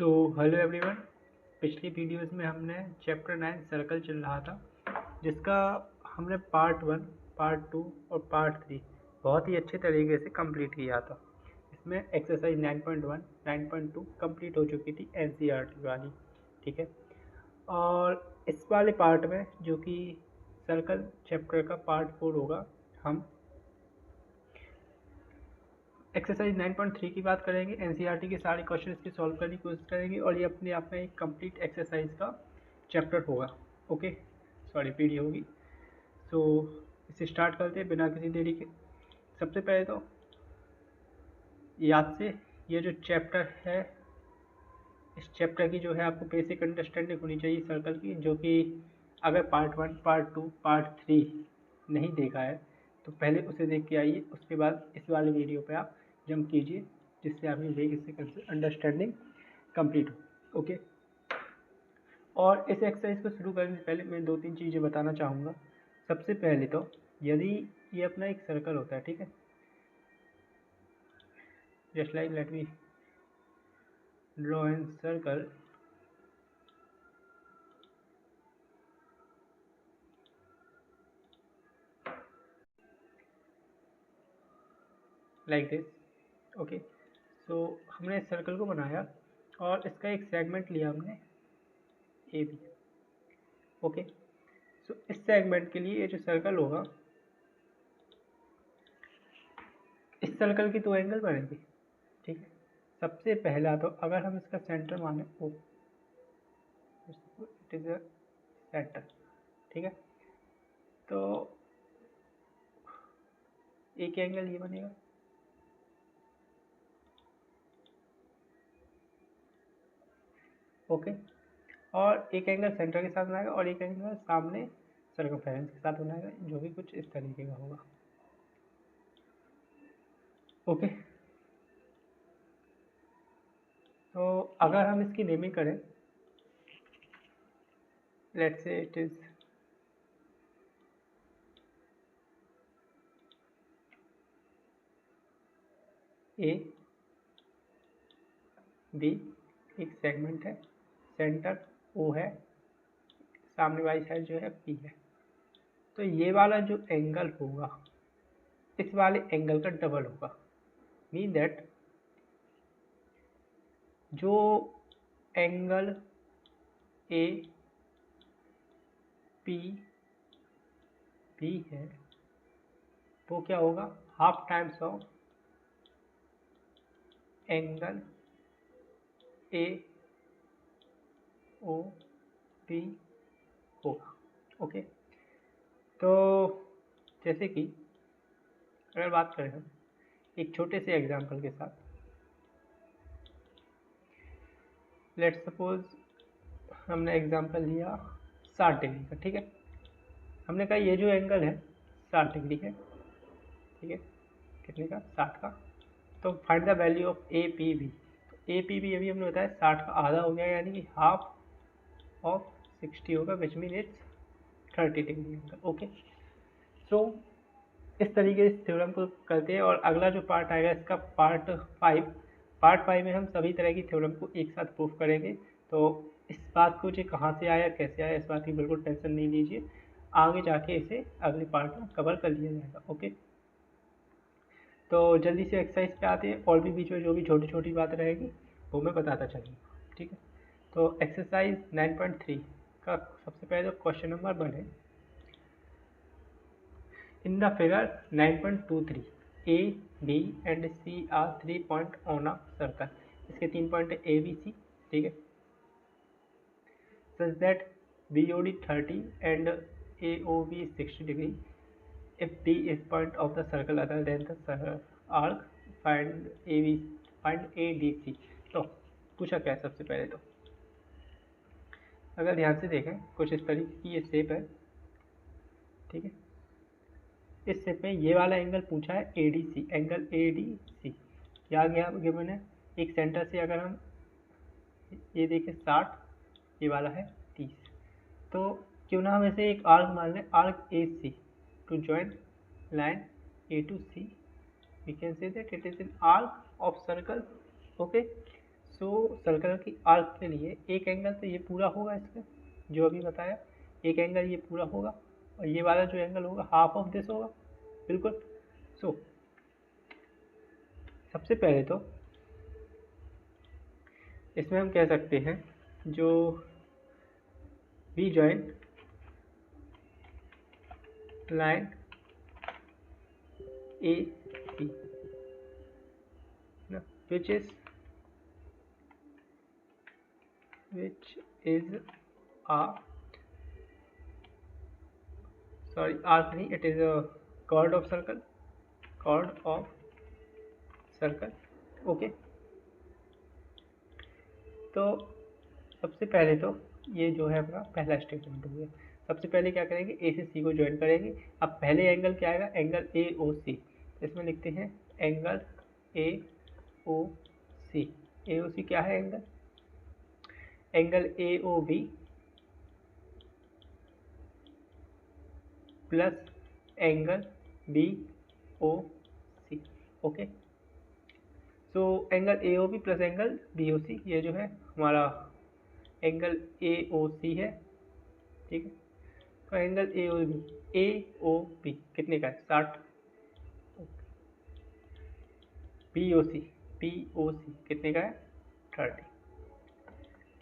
So hello everyone. पिछली videos में हमने चैप्टर 9 सर्कल चल रहा था, जिसका हमने पार्ट 1, पार्ट 2 और पार्ट 3 बहुत ही अच्छे तरीके से कंप्लीट किया था। इसमें एक्सरसाइज 9.1, 9.2 कंप्लीट हो चुकी थी एनसीईआरटी वाली, ठीक है। और इस वाले पार्ट में, जो कि सर्कल चैप्टर का पार्ट 4 होगा, हम एक्सरसाइज 9.3 की बात करेंगे। एनसीईआरटी के सारे क्वेश्चन की सॉल्व करने की कोशिश करेंगे और ये अपने आप में एक कंप्लीट एक्सरसाइज का चैप्टर होगा। ओके, सॉरी पीडी होगी। सो इसे स्टार्ट करते हैं बिना किसी देरी के। सबसे पहले तो याद से ये जो चैप्टर है, इस चैप्टर की जो है आपको बेसिक अंडरस्टैंडिंग होनी चाहिए सर्कल की, जो कि अगर पार्ट 1, पार्ट 2, पार्ट 3 नहीं देखा है तो पहले उसे देख के आइए, उसके बाद इस वाले वीडियो पे आप जंप कीजिए, जिससे आपकी बेसिक अंडरस्टैंडिंग कंप्लीट हो। ओके, और इस एक्सरसाइज को शुरू करने से पहले मैं 2-3 चीज़ें बताना चाहूँगा। सबसे पहले तो यदि ये अपना एक सर्कल होता है, ठीक है, just like let me draw an circle like this. Okay, so हमने इस सर्कल को बनाया और इसका एक सेगमेंट लिया हमने ए बी। ओके, सो इस सेगमेंट के लिए ये जो सर्कल होगा, इस सर्कल की 2 एंगल बनेंगे, ठीक है। सबसे पहला तो अगर हम इसका सेंटर माने ओ, इट इज अ सेंटर, ठीक है, तो एक एंगल ये बनेगा, ओके, और एक एंगल सेंटर के साथ बनाएगा और एक एंगल सामने सर्कमफेरेंस के साथ बनाएगा, जो भी कुछ इस तरीके का होगा। ओके, तो अगर हम इसकी नेमिंग करें, let's say it is A B, एक सेगमेंट है, सेंटर ओ है, सामने वाली साइड जो है पी है, तो ये वाला जो एंगल होगा इस वाले एंगल का डबल होगा। मीन दैट जो एंगल ए पी बी है वो क्या होगा, half times of angle A O B होगा। ओके, तो जैसे कि अगर बात करें हम एक छोटे से एग्जांपल के साथ, लेट्स सपोज हमने एग्जांपल लिया 60 डिग्री का, ठीक है। हमने कहा ये जो एंगल है 60 डिग्री है, ठीक है, कितने का, 60 का। तो find the value of A P B. A P B अभी हमने बताया 60 का आधा हो गया, यानी कि हाफ ऑफ 60 होगा, which mean it's 30 degree angle. Okay, so इस तरीके से थ्योरम को करते हैं। और अगला जो पार्ट आएगा इसका पार्ट 5। पार्ट 5 में हम सभी तरह की थ्योरम को एक साथ प्रूफ करेंगे। तो इस बात को जो कहाँ से आया, कैसे आया, इस बात की बिल्कुल टेंशन नहीं लीजिए, आगे जाके इसे अगले पार्ट में कवर कर लिया जाएगा। ओके, तो जल्दी से एक्सरसाइज पे आते हैं, और भी बीच में जो भी छोटी छोटी बात रहेगी वो मैं बताता चलूँगा, ठीक है। तो एक्सरसाइज 9.3 का सबसे पहले क्वेश्चन नंबर 1 है, in the figure 9.23 A, B and C are 3 point on a circle। इसके 3 पॉइंट है A, B, C, ठीक है। such that BOD 30 and AOB 60 degree if D is point of the circle other than the arc, find AB, find ADC। तो पूछा क्या है, सबसे पहले तो अगर ध्यान से देखें कुछ इस तरीके की ये शेप है, ठीक है। इस शेप में ये वाला एंगल पूछा है ADC, एंगल ADC क्या गया गिवन है। एक सेंटर से अगर हम ये देखें 60, ये वाला है 30, तो क्यों ना हम इसे एक आर्क मान लें, arc AC to join line A to C, we can say that it is an arc of circle। okay, circle की आर्क के लिए एक एंगल तो ये पूरा होगा, इसका जो अभी बताया, एक एंगल ये पूरा होगा, और ये वाला जो एंगल होगा हाफ ऑफ दिस होगा, बिल्कुल। सो सबसे पहले तो इसमें हम कह सकते हैं जो B joint line A C which is a arc नहीं, it is a chord of circle, okay. तो सबसे पहले तो ये जो है अपना पहला स्टेटमेंट हो गया। सबसे पहले क्या करेंगे, ए से सी को ज्वाइन करेंगे। अब पहले एंगल क्या आएगा, एंगल ए ओ सी, इसमें लिखते हैं angle A O C. A O C क्या है, angle A O B plus angle B O C, okay. So angle A O B plus angle B O C, ये जो है हमारा एंगल ए ओ सी है, ठीक है। तो एंगल ए ओ बी कितने का है, 60। बी ओ सी कितने का है, 30,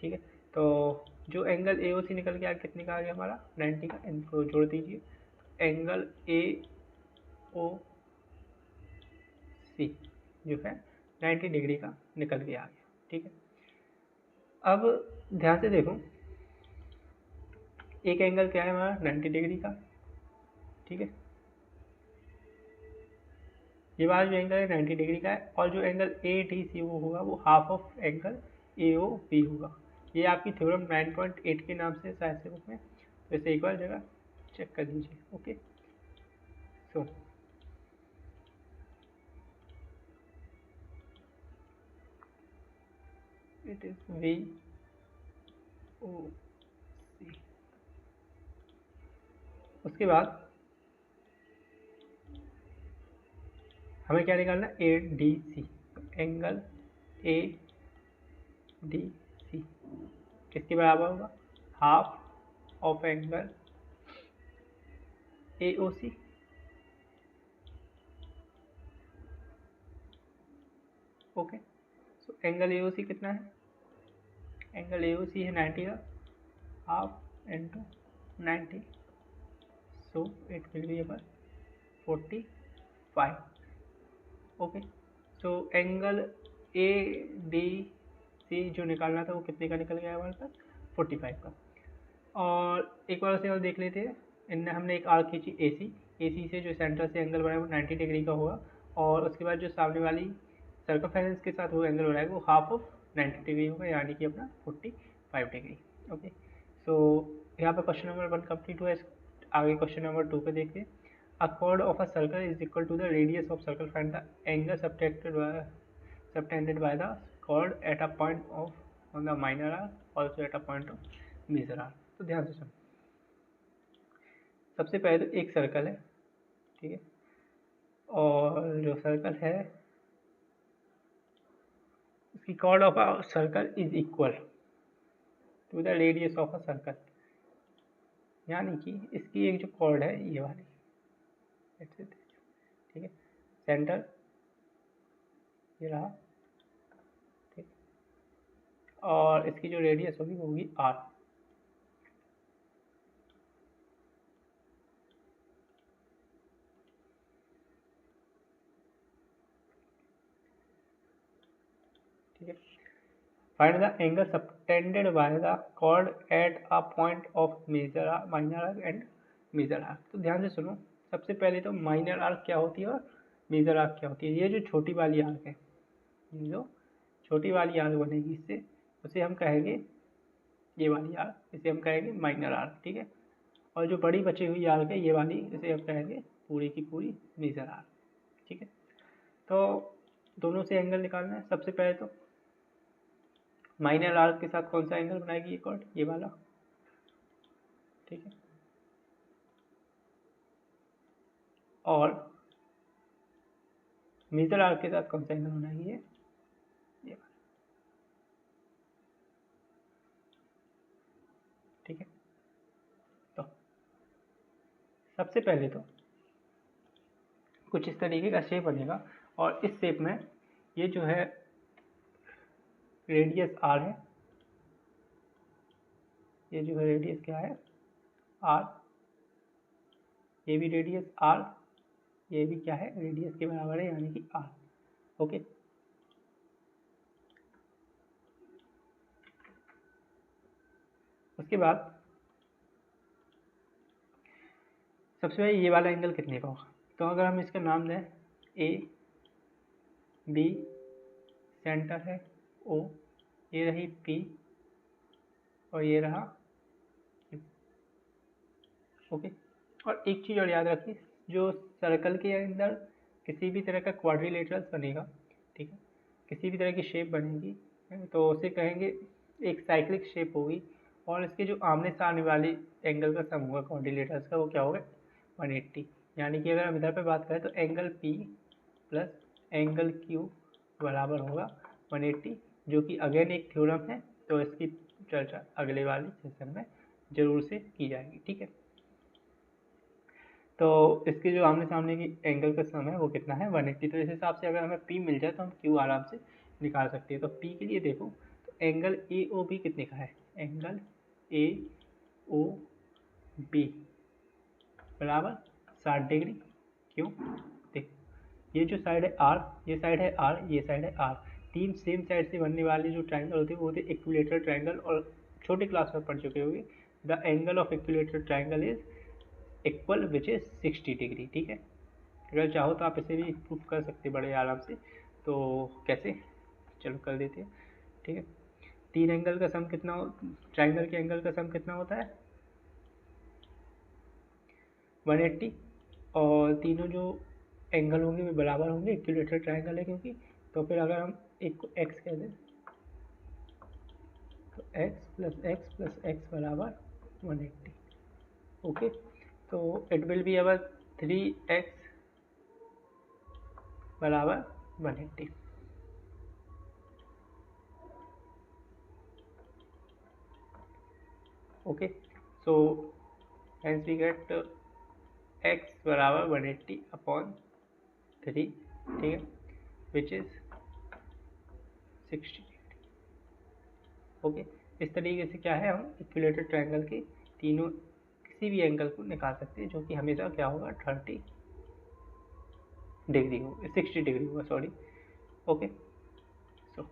ठीक है। तो जो एंगल ए ओ सी निकल के आ कितने का आ गया हमारा, 90 का। इनको जोड़ दीजिए, एंगल ए ओ सी जो है 90 डिग्री का निकल के आ गया, ठीक है। अब ध्यान से देखो, एक एंगल क्या है हमारा 90 डिग्री का, ठीक है। ये वाला जो एंगल है 90 डिग्री का है, और जो एंगल ए डी सी वो होगा वो half of angle A O B होगा। ये आपकी थ्योरम 9.8 के नाम से शायद से बुक में, वैसे एक बार जगह चेक कर लीजिए, okay. So it is V O C. उसके बाद हमें क्या निकालना है, A D C. Angle A D C किसके बराबर होगा, half of angle A O C, okay. So angle A O C कितना है, एंगल ए ओ सी है 90 का, half into 90, so it will be about 45, okay. So angle A D C जो निकालना था वो कितने का निकल गया हमारे पास, 45 का। और एक बार से और देख लेते हैं, इनने हमने एक आर्क खींची ए सी से जो सेंटर से एंगल बनाया वो 90 डिग्री का होगा, और उसके बाद जो सामने वाली सर्कमफेरेंस के साथ वो एंगल बनाएगा वो हाफ ऑफ 90 डिग्री होगा, यानी कि अपना 45 डिग्री, ओके। सो यहाँ पर क्वेश्चन नंबर 1 कंप्लीट हुआ। आगे क्वेश्चन नंबर 2 पे देखते हैं। A chord of a circle is equal to the radius of circle. Find the angle subtended by the chord at a point of on the minor arc, also at a point of major arc. तो ध्यान से सुनो, सबसे पहले तो एक circle है, ठीक है, और जो सर्कल है उसकी chord of a circle is equal to the radius of a circle, यानी कि इसकी एक जो chord है ये वाली, ठीक है, सेंटर ये रहा, ठीक, और इसकी जो रेडियस होगी वो होगी आर, ठीक है। Find the angle subtended by the chord at a point of major arc, minor arc and major arc. तो ध्यान से सुनो, सबसे पहले तो माइनर आर्क क्या होती है और मेजर आर्क क्या होती है। ये जो छोटी वाली आर्क है, ये जो छोटी वाली आर्क बनेगी इससे, उसे हम कहेंगे, ये वाली आर्क इसे हम कहेंगे माइनर आर्क, ठीक है। और जो बड़ी बची हुई आर्क है ये वाली, इसे हम कहेंगे पूरी की पूरी मेजर आर्क, ठीक है। तो दोनों से एंगल निकालना है। सबसे पहले तो माइनर आर्क के साथ कौन सा एंगल बनाएगी ये कॉर्ड, ये वाला, ठीक है। और मेजर आर्क के साथ कौन सा एंगल बनाएगी ये वाला, सबसे पहले तो कुछ इस तरीके का शेप बनेगा और इस शेप में ये जो है रेडियस आर है, ये जो है रेडियस क्या है आर, ये भी रेडियस आर, ये भी क्या है रेडियस के बराबर है यानी कि आर। ओके, उसके बाद सबसे पहले ये वाला एंगल कितने का होगा, तो अगर हम इसका नाम दें ए बी, सेंटर है ओ, ये रही पी और ये रहा क्यू। ओके, और एक चीज़ और याद रखिए, जो सर्कल के अंदर किसी भी तरह का क्वाड्रिलेटरल्स बनेगा, ठीक है, किसी भी तरह की शेप बनेगी तो उसे कहेंगे एक साइक्लिक शेप होगी, और इसके जो आमने सामने वाली एंगल का सम होगा क्वाड्रिलेटरल्स का वो क्या होगा 180। यानी कि अगर हम इधर पे बात करें तो angle P plus angle Q बराबर होगा 180, जो कि अगेन एक थ्योरम है, तो इसकी चर्चा अगले वाली सेशन में जरूर से की जाएगी। ठीक है, तो इसके जो आमने सामने की एंगल का सम है वो कितना है 180। तो इस हिसाब से अगर हमें P मिल जाए तो हम Q आराम से निकाल सकते हैं। तो P के लिए देखो तो एंगल AOB कितने का है, एंगल AOB बराबर 60 डिग्री। क्यों, देखो ये जो साइड है R, ये साइड है R, ये साइड है R, तीन सेम साइड से बनने वाले जो ट्राइंगल होते हैं वो होते हैं इक्विलेटरल ट्राइंगल, और छोटे क्लास में पढ़ चुके होंगे the angle of equilateral triangle is equal which is 60 degree. ठीक है, अगर चाहो तो आप इसे भी प्रूफ कर सकते बड़े आराम से, तो कैसे, चलो कर देते हैं। ठीक है, तीन एंगल का सम कितना ट्राइंगल के एंगल का सम कितना होता है 180, और तीनों जो एंगल होंगे वे बराबर होंगे, इक्विलेटरल ट्राइंगल है क्योंकि। तो फिर अगर हम एक को x कह दें तो x प्लस एक्स बराबर 180। ओके, तो it will be our 3x बराबर 180। Okay, so hence we get x बराबर 180 अपॉन 3, ठीक है, विच इज 60 डिग्री। ओके, इस तरीके से क्या है हम इक्विलेटरल ट्रायंगल के तीनों किसी भी एंगल को निकाल सकते हैं, जो कि हमेशा क्या होगा 30 डिग्री होगा, 60 डिग्री होगा, सॉरी। ओके, सो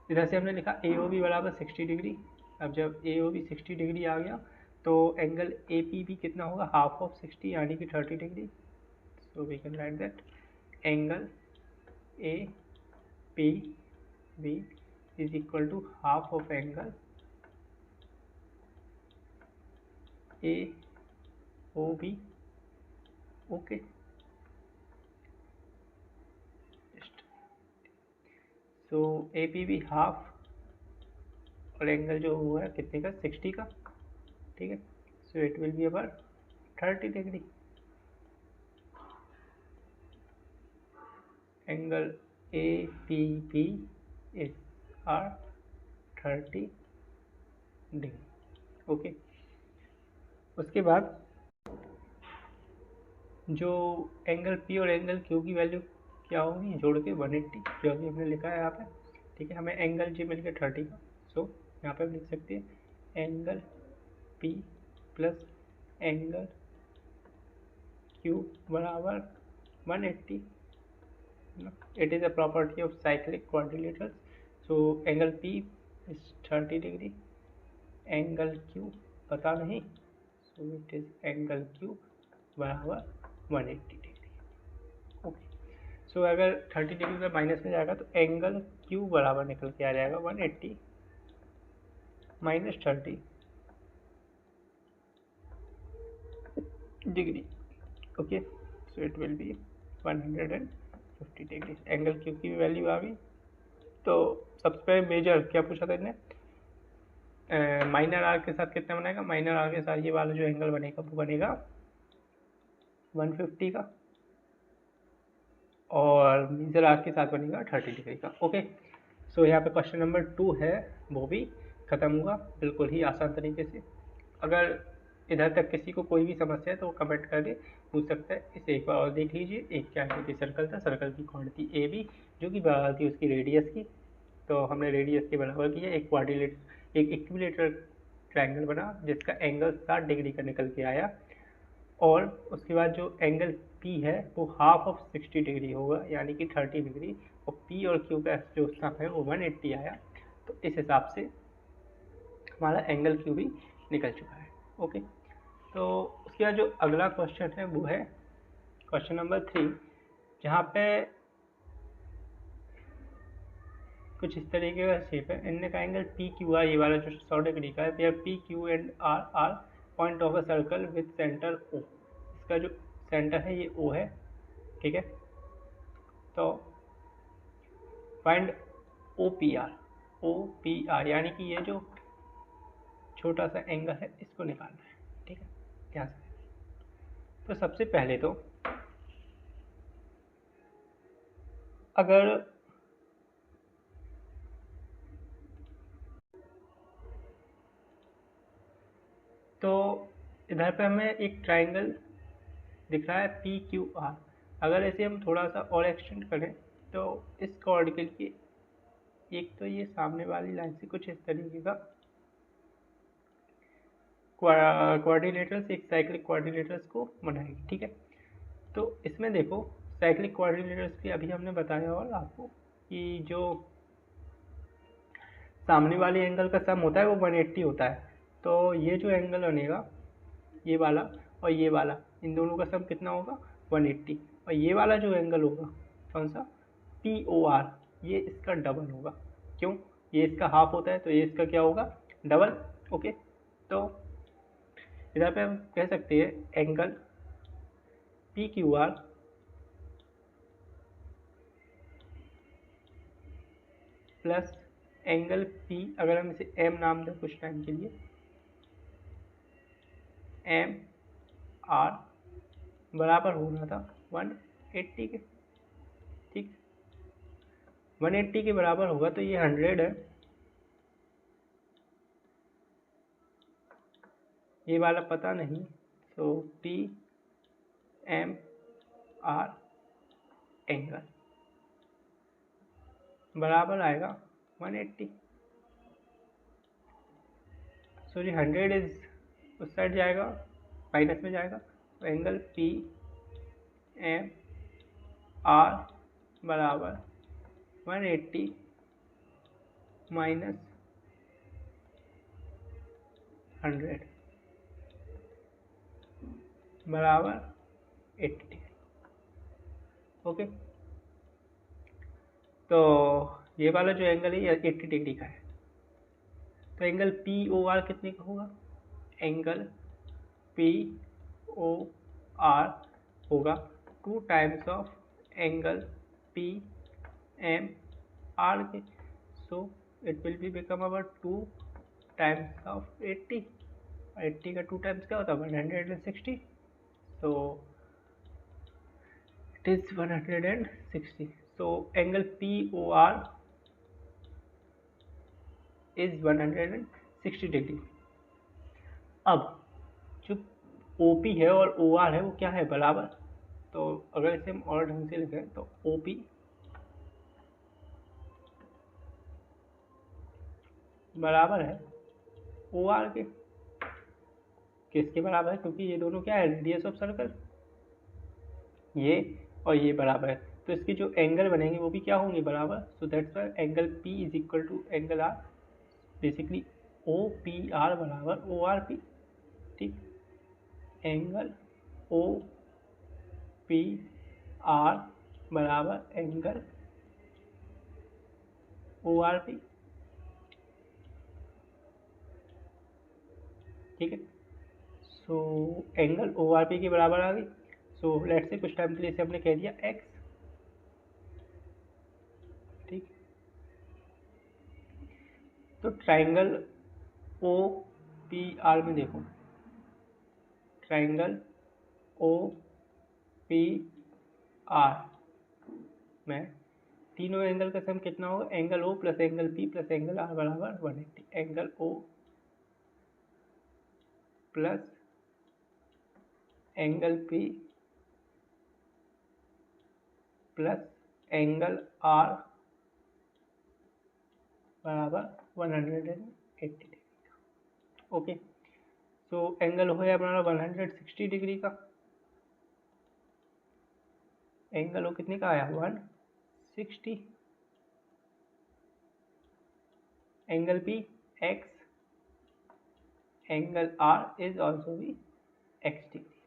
इधर से हमने लिखा AOB बराबर 60 डिग्री। अब जब AOB 60 डिग्री आ गया तो एंगल APB कितना होगा, हाफ ऑफ 60 यानी कि 30 degree. So we can write that angle APB is equal to half of angle AOB। Okay, so APB half और एंगल जो हुआ है कितने का 60 का। ठीक है, so it will be about 30 degree. Angle APB is are 30 degree. Okay, उसके बाद जो एंगल P और एंगल Q की वैल्यू क्या होगी जोड़ के 180, जो अभी हमने लिखा है यहाँ पे। ठीक है, हमें एंगल G मिल गया 30 का, सो यहाँ पे हम लिख सकते हैं angle P plus angle Q बराबर 180। It is a property of cyclic quadrilaterals. So angle P is 30 degree, angle Q पता नहीं, so it is angle Q बराबर 180 डिग्री। ओके, सो अगर 30 डिग्री का माइनस में जाएगा तो एंगल Q बराबर निकल के आ जाएगा 180 minus 30 degree. Okay, so it will B 150 degree. Angle Q की भी वैल्यू आ गई। तो सबसे मेजर क्या पूछा था इसने, माइनर आर के साथ कितना बनेगा, माइनर आर के साथ ये वाला जो एंगल बनेगा वो बनेगा 150 का, और मेजर आर के साथ बनेगा 30 डिग्री का। ओके, सो यहाँ पे क्वेश्चन नंबर 2 है वो भी ख़त्म हुआ बिल्कुल ही आसान तरीके से। अगर इधर तक किसी को कोई भी समस्या है तो वो कमेंट करके पूछ सकता है। इसे एक बार और देख लीजिए। एक क्या है कि सर्कल था, सर्कल की कॉर्ड थी ए बी, जो कि बराबर थी उसकी रेडियस की। तो हमने रेडियस के बराबर किया, एक इक्विलेटरल ट्रायंगल बना जिसका एंगल 60 डिग्री का निकल के आया, और उसके बाद जो एंगल पी है वो हाफ ऑफ 60 डिग्री होगा, यानी कि 30 डिग्री, और पी और क्यू का जो सम है वो 180 आया। तो इस हिसाब से हमारा एंगल क्यू भी निकल चुका है। ओके, तो उसके बाद जो अगला क्वेश्चन है वो है क्वेश्चन नंबर 3, जहाँ पे कुछ इस तरीके का शेप है। इनने का एंगल पी क्यू आर, ये वाला जो 100 डिग्री का है, P Q and R are point of a circle with centre O. इसका जो सेंटर है ये ओ है, ठीक है। तो फाइंड ओ पी आर, यानी कि ये जो छोटा सा एंगल है इसको निकालना है, ठीक है, ध्यान से। तो सबसे पहले तो अगर तो इधर पे हमें एक ट्राइंगल दिख रहा है पी क्यू आर। अगर ऐसे हम थोड़ा सा और एक्सटेंड करें तो इस कॉर्ड के लिए एक तो ये सामने वाली लाइन से कुछ इस तरीके का कोऑर्डिनेटर्स, एक साइक्लिक कोऑर्डिनेटर्स को बनाएंगे, ठीक है। तो इसमें देखो साइक्लिक कोऑर्डिनेटर्स भी अभी हमने बताया और आपको कि जो सामने वाले एंगल का सम होता है वो 180 होता है। तो ये जो एंगल बनेगा ये वाला और ये वाला, इन दोनों का सम कितना होगा 180। और ये वाला जो एंगल होगा कौन सा पी ओ आर, ये इसका डबल होगा। क्यों, ये इसका हाफ होता है तो ये इसका क्या होगा डबल। ओके, तो इधर पे हम कह सकते हैं angle P Q are plus angle P, अगर हम इसे एम नाम दें कुछ टाइम के लिए, एम आर बराबर होना था 180 के, ठीक। 180 के बराबर होगा तो ये 100 है, ये वाला पता नहीं। तो पी एम आर एंगल बराबर आएगा 180। सो जी 100 इज उस साइड जाएगा, माइनस में जाएगा। तो एंगल पी एम आर बराबर 180 माइनस 100 बराबर 80। ओके, तो ये वाला जो एंगल है ये 80 डिग्री का है। तो एंगल पी ओ आर कितने का होगा, एंगल पी ओ आर होगा 2 times of angle P M R के। So it will be become our 2 times of 80। 80 का 2 टाइम्स क्या होता है 160। So it is 160। So angle P O R is 160 degree. अब जो ओ पी है और ओ आर है वो क्या है बराबर। तो अगर इसे हम और ढंग से लिखें तो ओ पी बराबर है ओ आर के। किसके बराबर है, क्योंकि ये दोनों क्या है रेडियस ऑफ सर्कल, ये और ये बराबर है। तो इसके जो एंगल बनेंगे वो भी क्या होंगे बराबर। So that's why angle P is equal to angle R, basically O P R बराबर ओ आर पी, ठीक। एंगल ओ पी आर बराबर एंगल ओ आर पी, ठीक है। So angle O R P के बराबर आ गई। सो लेट्स से कुछ time के लिए इसे हमने कह दिया एक्स, ठीक। तो ट्राइंगल ओ पी आर में देखो, ट्राइंगल ओ पी आर में तीनों एंगल का सम कितना होगा, angle O plus angle P plus angle R बराबर 180। Angle O plus angle P plus angle R बराबर 180 डिग्री। ओके, सो एंगल हो गया हमारा 160 डिग्री का। एंगल हो कितने का आया 160। Angle P X, angle R is also भी एक्स डिग्री।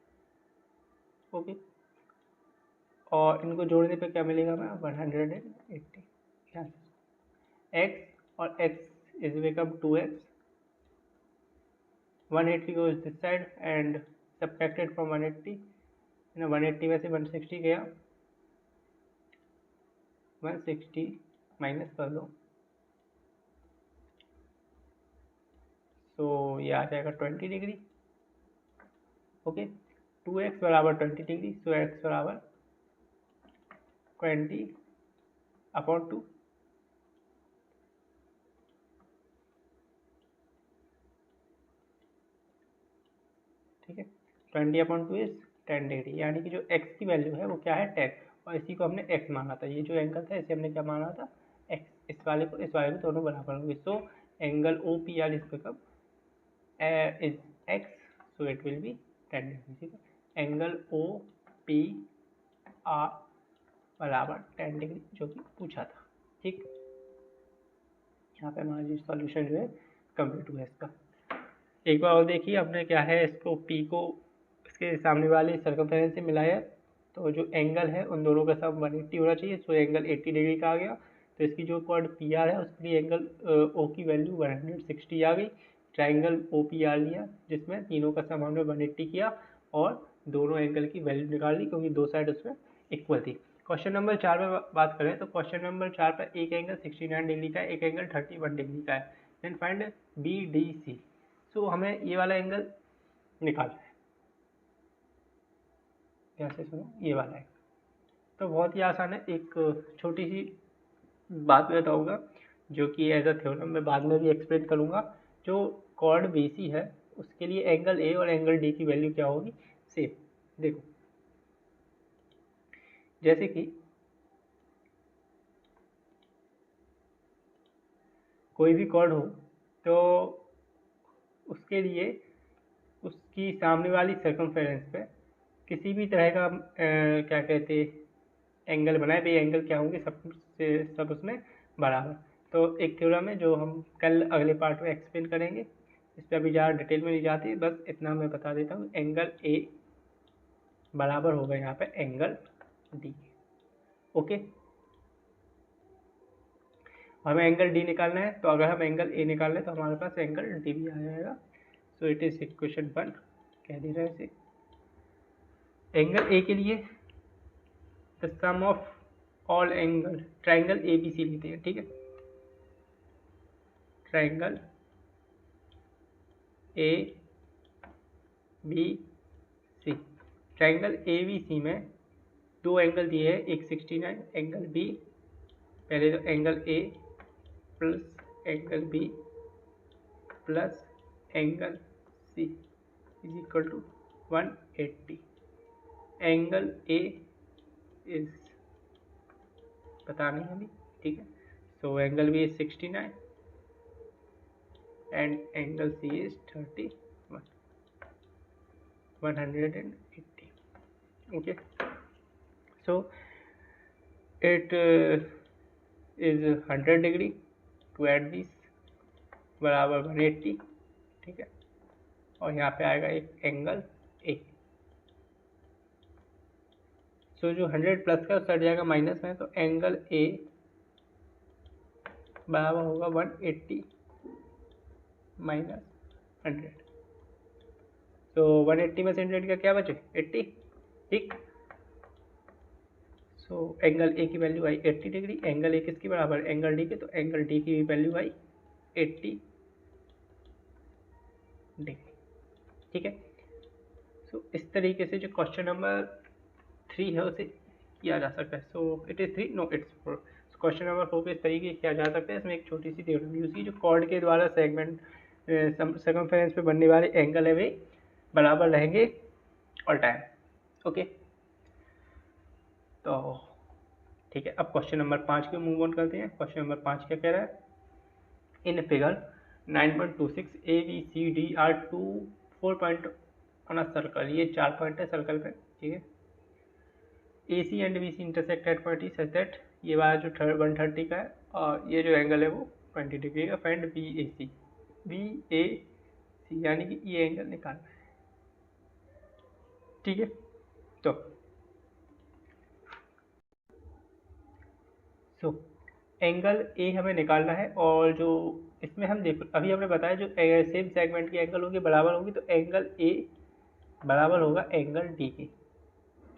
ओके, और इनको जोड़ने पे क्या मिलेगा हमें 180। यहाँ से x और x is become 2x, 180 goes this side and subtracted from 180, 180 में से 160 गया, 160 माइनस कर दो, तो ये आ जाएगा 20 डिग्री। ओके, 2x बराबर 20 डिग्री, सो x बराबर 20/2। ठीक है, 20/2 इज 10 डिग्री, यानी कि जो x की वैल्यू है वो क्या है 10, और इसी को हमने x माना था। ये जो एंगल था इसे हमने क्या माना था x, इस वाले को दोनों बराबर होंगे। So angle O P R is become is x, so it will be 10 degree. ठीक है, एंगल ओ पी आर बराबर 10 डिग्री जो कि पूछा था। ठीक, यहाँ पे हमारा सॉल्यूशन जो है कंप्लीट हुआ इसका। एक बार और देखिए, हमने क्या है इसको P को इसके सामने वाले सर्कमफेरेंस से मिलाया, तो जो एंगल है उन दोनों का सम 180 होना चाहिए। सो एंगल 80 डिग्री का आ गया, तो इसकी जो कॉर्ड पी आर है उसके लिए एंगल ओ की वैल्यू 160 आ गई। ट्राइंगल ओ पी आर लिया जिसमें तीनों का सम हमने 180 किया और दोनों एंगल की वैल्यू निकाल ली क्योंकि दो साइड उसमें इक्वल थी। क्वेश्चन नंबर 4 में बात करें तो क्वेश्चन नंबर 4 पर एक एंगल 69 डिग्री का है, एक एंगल 31 डिग्री का है। Then find B D C. So हमें ये वाला एंगल निकालना है, कैसे सुनो ये वाला है, तो बहुत ही आसान है। एक छोटी सी बात बताऊंगा जो कि एज अ थ्योरम में बाद में भी एक्सप्लेन करूंगा। जो कॉर्ड BC है उसके लिए एंगल ए और एंगल डी की वैल्यू क्या होगी सेम। देखो, जैसे कि कोई भी कॉर्ड हो तो उसके लिए उसकी सामने वाली सर्कमफेरेंस पे किसी भी तरह का क्या कहते एंगल बनाए, भाई एंगल क्या होंगे सब उसमें बराबर। तो एक थ्योरम है जो हम कल अगले पार्ट में एक्सप्लेन करेंगे, इस पर अभी ज़्यादा डिटेल में नहीं जाती, बस इतना मैं बता देता हूँ। एंगल ए बराबर होगा यहाँ पे एंगल डी। ओके, हमें एंगल डी निकालना है, तो अगर हम एंगल ए निकाल लें तो हमारे पास एंगल डी भी आ जाएगा। सो इट इज इक्वेशन 1 कह दे रहे हैं इसे। एंगल ए के लिए the sum of all angle, triangle A B C लेते हैं। ठीक है, triangle A B C, triangle A B C में दो एंगल दिए हैं, एक 69, एंगल बी, पहले तो angle A plus angle B plus angle C is equal to 180। Angle A is पता नहीं अभी। ठीक है, so angle B is 69 and angle C is 31, 180। Okay, so it is 100 degree to add this बराबर 180। ठीक है, और यहाँ पे आएगा एक एंगल ए। सो जो 100 प्लस का सट जाएगा माइनस में, तो एंगल ए बराबर होगा 180 माइनस 100। तो 180 में से 100 का क्या बचे 80। ठीक, सो एंगल ए की value I 80 degree, angle A किसकी बराबर एंगल डी के, तो एंगल डी की वैल्यू आई 80 डिग्री। ठीक है, सो इस तरीके से जो क्वेश्चन नंबर 3 है उसे किया जा सकता है। So it is 3, no it's 4। Question number 4 को इस तरीके किया जा सकता है। इसमें एक छोटी सी थ्योरम यूज की, जो कॉर्ड के द्वारा सेगमेंट सर्कमफेरेंस पे बनने वाले एंगल है वे बराबर रहेंगे और टाइम। ओके, तो ठीक है, अब क्वेश्चन नंबर 5 के मूव ऑन करते हैं। क्वेश्चन नंबर 5 क्या कह रहा है? In figure 9.26 A B C D are two 4 point on a circle, ये 4 पॉइंट है सर्कल पे, ठीक है। A C and B C intersect at point E such that, ये वाला जो 130 का है और ये जो एंगल है वो 20 डिग्री का। Find B A C, B A सी यानी कि ये एंगल निकालना है, ठीक है। तो सो एंगल ए हमें निकालना है, और जो इसमें हम देखो अभी हमने बताया जो सेम सेगमेंट के एंगल होंगे बराबर होंगी, तो एंगल ए बराबर होगा एंगल डी के,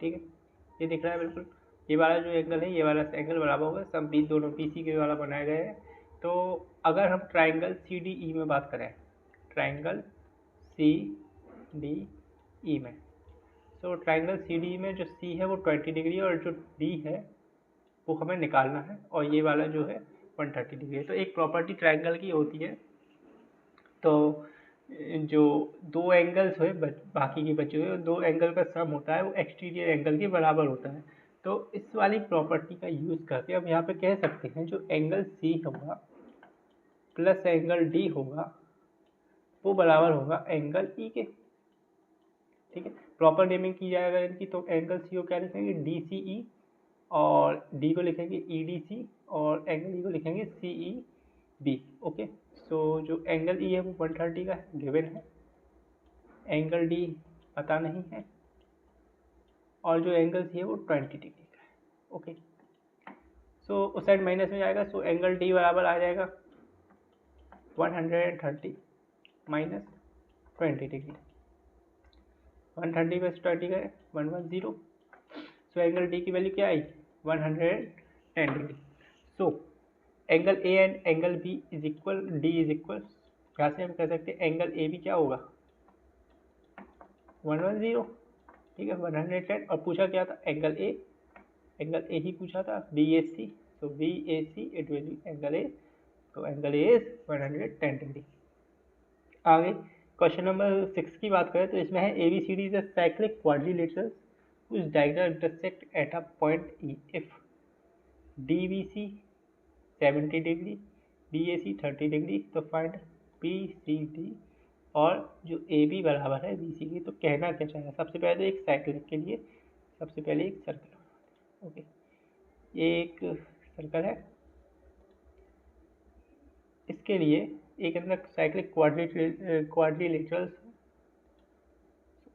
ठीक है। ये दिख रहा है बिल्कुल, ये वाला जो एंगल है ये वाला एंगल बराबर होगा, सब बीच दोनों बी सी के वाला बनाए गए हैं। तो अगर हम ट्राइंगल सी डी ई में बात करें, ट्राइंगल सी डी ई में, तो ट्राइंगल सी डी ई में जो सी है वो 20 डिग्री और जो डी है वो हमें निकालना है, और ये वाला जो है 130 डिग्री है। तो एक प्रॉपर्टी ट्राइंगल की होती है, तो जो दो एंगल्स हुए बाकी के बचे हुए दो एंगल का सम होता है वो एक्सटीरियर एंगल के बराबर होता है। तो इस वाली प्रॉपर्टी का यूज़ करके अब यहाँ पे कह सकते हैं जो एंगल सी होगा प्लस एंगल डी होगा वो बराबर होगा एंगल ई के, ठीक है। प्रॉपर नेमिंग की जाएगा इनकी, तो एंगल सी को क्या लिखेंगे, डी सी ई, और डी को लिखेंगे ई डी सी, और एंगल ई को लिखेंगे सी ई बी। ओके, सो जो एंगल ई है वो 130 का गिवन है, एंगल डी पता नहीं है, और जो एंगल सी है वो 20 डिग्री का है। ओके, सो उस साइड माइनस में जाएगा, सो एंगल डी बराबर आ जाएगा 130 माइनस 20 डिग्री, 130 प्लस 20 का 110, सो एंगल डी की वैल्यू क्या आई 110 degree. So angle A and angle B is equal, D is equal, यहाँ से हम कह सकते हैं एंगल ए बी क्या होगा 110, ठीक है 110, और पूछा क्या था एंगल ए ही पूछा था बी ए सी, तो B A C it will be angle A, तो एंगल ए इज 110 डिग्री। आगे क्वेश्चन नंबर 6 की बात करें तो इसमें है A B C D is a cyclic quadrilateral whose diagonal intersect at a point E if DBC 70 degree, BAC 30 degree, तो find PCD, और जो AB बराबर है BC की। तो कहना क्या चाहेगा, सबसे पहले एक साइक्लिक के लिए सबसे पहले एक सर्कल, ओके, ये एक सर्कल है, इसके लिए एक अंदर साइक्लिक क्वाड्रिलेटरल्स,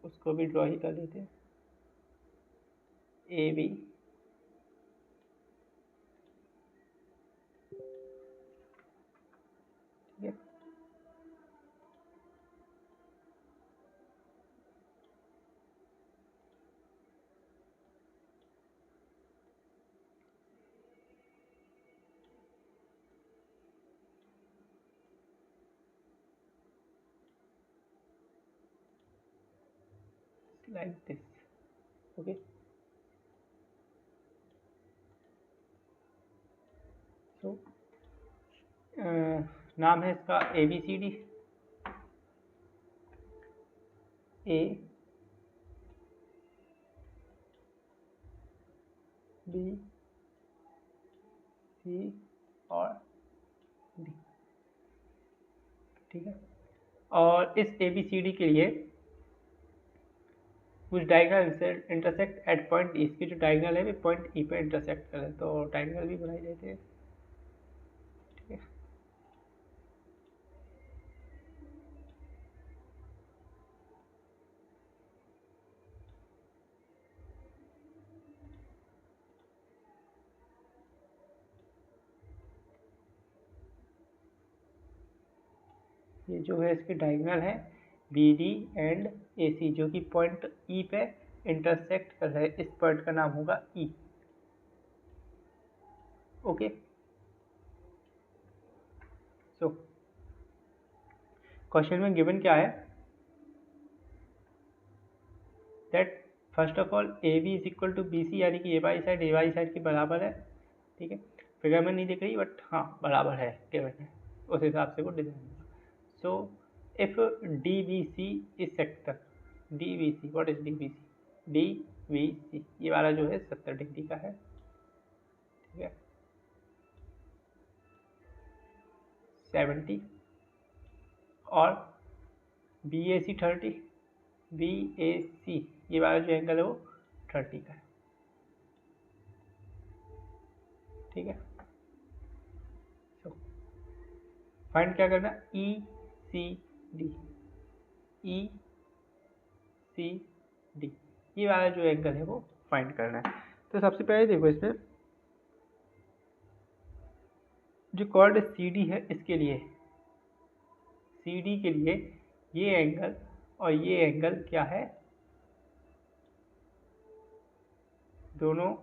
उसको भी ड्रॉ ही कर देते हैं, A B like this, okay. So नाम है इसका A B C D, A B C और डी, ठीक है। और इस ए बी सी डी के लिए कुछ डायगोनल इंटरसेक्ट एट पॉइंट ई, इसकी जो डायगोनल है वो पॉइंट ई पे इंटरसेक्ट करे, तो डायगोनल भी बनाई देते हैं, ठीक है। ये जो है इसकी डायगोनल है बी डी एंड ए सी, जो कि पॉइंट ई पे इंटरसेक्ट कर रहा है, इस पॉइंट का नाम होगा ई, ओके। सो क्वेश्चन में गिवन क्या है, that first of all A B is equal to B C, यानी कि ए वाई साइड के बराबर है, ठीक है। फिगर में नहीं दिख रही बट हाँ बराबर है गिवन है, उस हिसाब से वो डिजाइन होगा। So if D B C is sector, D B C, what is D B C, D V C, ये वाला जो है 70 डिग्री का है, ठीक है, 70, और B A C 30, B A C ये वाला जो एंगल है वो 30 का है, ठीक है। सो फाइंड क्या करना, ई सी डी, ई सी डी ये वाला जो एंगल है वो फाइंड करना है। तो सबसे पहले देखो इसमें जो कॉर्ड सी डी है, इसके लिए सी डी के लिए ये एंगल और ये एंगल क्या है, दोनों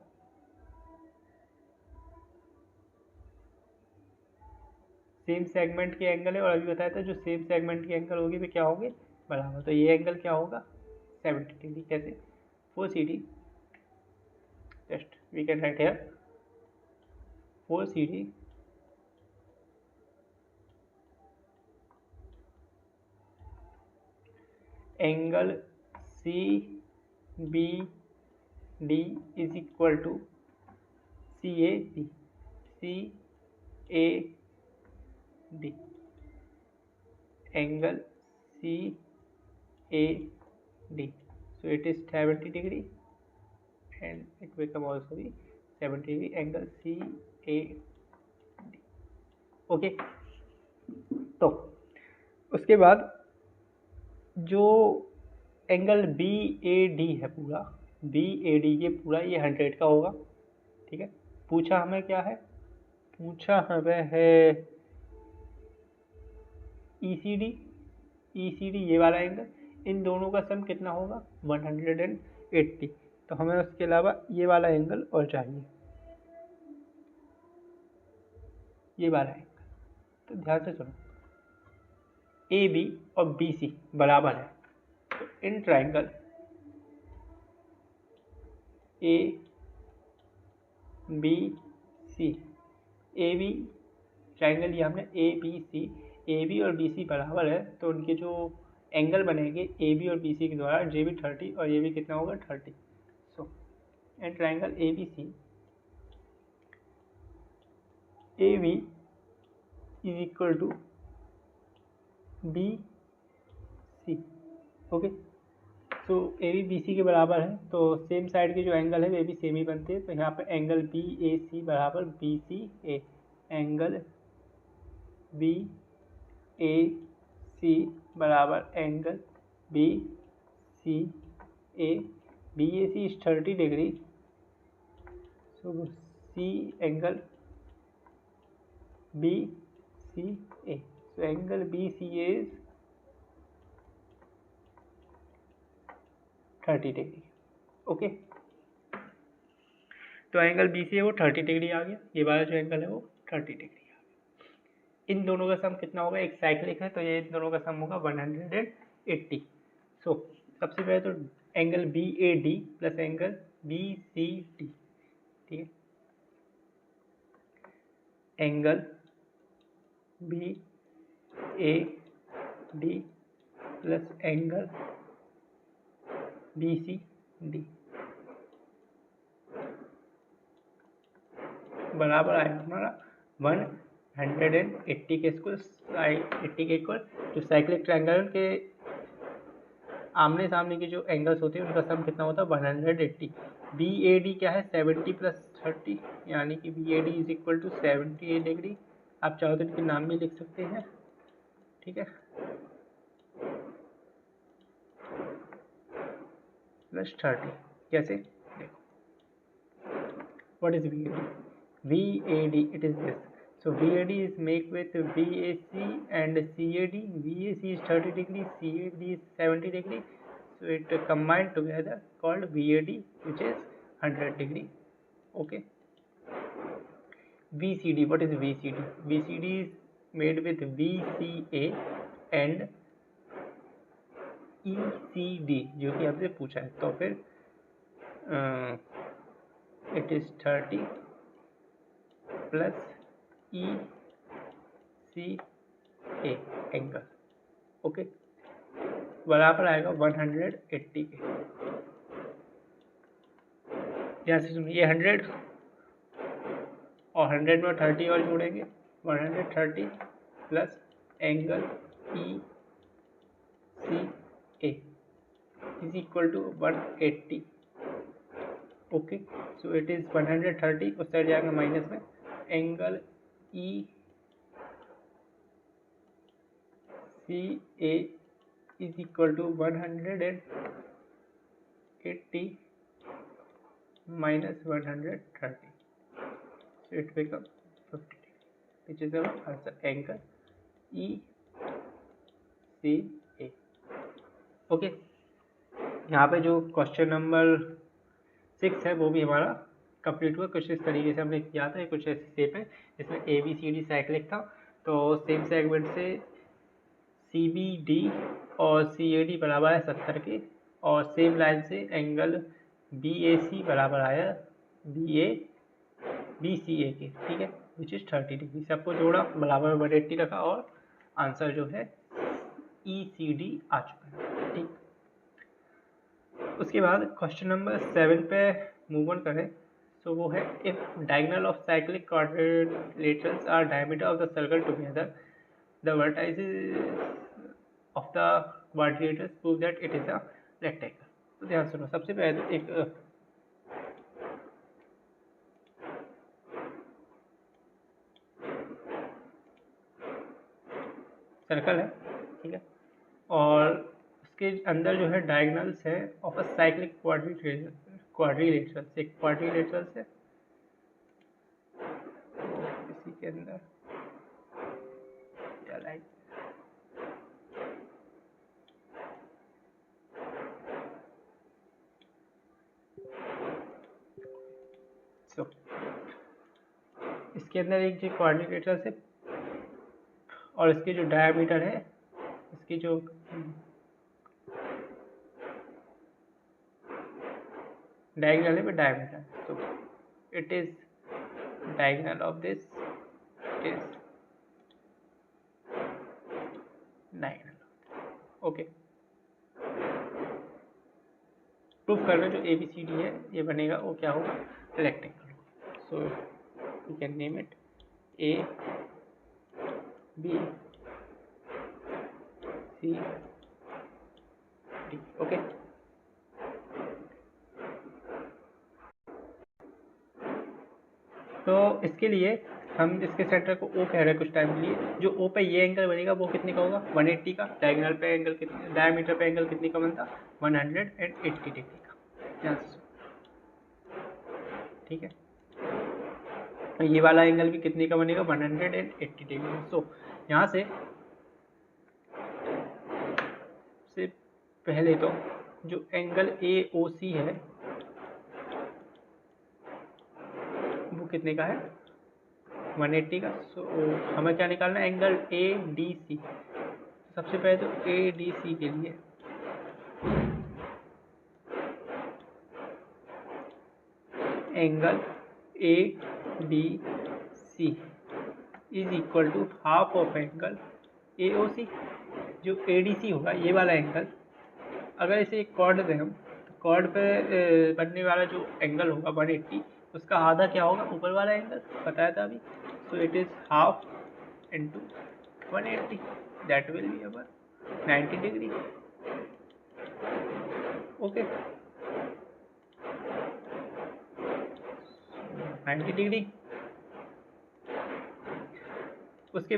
सेम सेगमेंट के एंगल है, और अभी बताया था जो सेम सेगमेंट के एंगल होगी वे क्या होंगे, बराबर। तो ये एंगल क्या होगा, 70 डिग्री। कैसे, for C D, just we can write here for C D angle C B D is equal to C A D, C A D angle CAD, so it is 70 degree and it become also be 70 degree angle CAD, okay. तो उसके बाद जो angle BAD है पूरा, BAD ये पूरा ये 100 का होगा, ठीक है। पूछा हमें क्या है, पूछा हमें है ECD, ECD ये वाला एंगल, इन दोनों का सम कितना होगा 180। तो हमें उसके अलावा ये वाला एंगल और चाहिए, ये वाला एंगल। तो ध्यान से सुनो, AB और BC बराबर है, तो in triangle ABC, AB triangle ये हमने ABC, AB और BC बराबर है, तो उनके जो एंगल बनेंगे AB और BC के द्वारा, ये भी 30 और ये भी कितना होगा 30। So and triangle ABC, AB is equal to BC, okay. So AB BC के बराबर है, तो सेम साइड के जो एंगल है वे भी सेम ही बनते हैं। तो यहाँ पे एंगल BAC बराबर BCA, एंगल BAC बराबर angle BCA, BAC is 30 degree, so C angle BCA, so angle BCA is 30 degree, okay. तो एंगल BCA वो 30 डिग्री आ गया, ये वाला जो एंगल है वो 30 डिग्री आ गया। इन दोनों का सम कितना होगा, एक साइक्लिक है तो ये इन दोनों का सम होगा 180। सो सबसे पहले तो angle BAD plus angle BCD, ठीक है, angle BAD plus angle BCD बराबर आएगा हमारा 180 के स्क्वायर, 80 के इक्वल। जो साइक्लिक ट्रायंगल के आमने सामने के जो एंगल्स होते हैं उनका सम कितना होता है 180। BAD क्या है 70 प्लस 30, यानी कि BAD is equal to 78 degree. आप चाहो तो इनके नाम भी लिख सकते हैं, ठीक है, प्लस 30। कैसे, देखो what is BAD, VAD it is this, so VAD is make with VAC and CAD, VAC is 30 degree, CAD is 70 degree, so it combined together called VAD, which is 100 degree, okay. VCD, what is VCD, VCD is made with VCA and ECD जो कि आपसे पूछा है, तो फिर it is 30 plus ECA angle, okay, बराबर आएगा 180 के। ध्यान से सुनिए, ये 100 और 100 में 30 और जोड़ेंगे, 130 plus angle E C A is equal to 180। Okay, so it is 130, उस साइड जाएगा माइनस में, angle E C A is equal to 180 minus 130, so it becomes 50, which is our answer, angle ECA। Okay, यहाँ पे जो question number 6 है वो भी हमारा कंप्लीट हुआ। कुछ इस तरीके से हमने किया था, कुछ ऐसी शेप है इसमें ABCD साइक्लिक था, तो सेम सेगमेंट से CBD और CAD बराबर है 70 के, और सेम लाइन से एंगल BAC बराबर आया BCA के, ठीक है, विच इज 30 डिग्री। सबको जोड़ा, बराबर में 180 रखा, और आंसर जो है ECD आ चुका है, ठीक। उसके बाद क्वेश्चन नंबर 7 पे मूव ऑन करें, सो वो है, if diagonal of cyclic quadrilaterals are diameter of the circle together, the vertices of the quadrilaterals prove that it is a rectangle. तो ध्यान सुनो, सबसे पहले एक सर्कल है, ठीक है, और उसके अंदर जो है डायगोनल्स है ऑफ अ साइक्लिक क्वाड्रिलेटरल्स, एक क्वाड्रिलेटरल्स है, इसी के अंदर क्या लाइन, सो इसके अंदर एक जो क्वाड्रिलेटरल्स है, और इसके जो डायमीटर है, इसकी जो डायगोनल है डायमीटर, तो it is diagonal of this is diagonal. Okay, proof करना जो ABCD है ये बनेगा, वो क्या होगा, rectangle. So you can name it ABCD। Okay, तो इसके लिए हम इसके सेंटर को O कह रहे हैं कुछ टाइम के लिए। जो O पे ये एंगल बनेगा वो कितने का होगा, 180 का। डायगोनल पे एंगल कितने, डायमीटर पे एंगल कितने का बनता, 180 डिग्री का, ठीक है। ये वाला एंगल भी कितने का बनेगा, 180 डिग्री। सो यहाँ से पहले तो जो एंगल AOC है वो कितने का है, 180 का। सो हमें क्या निकालना है, एंगल ADC। सबसे पहले तो ADC के लिए angle ADC is equal to half of angle AOC। जो ADC होगा ये वाला एंगल, अगर इसे एक कॉर्ड दें हम, तो कॉर्ड पे बनने वाला जो एंगल होगा 180, उसका आधा क्या होगा, ऊपर वाला एंगल बताया था अभी। सो it is half into 180, that will be our 90 degree. Okay, 90 degree. उसके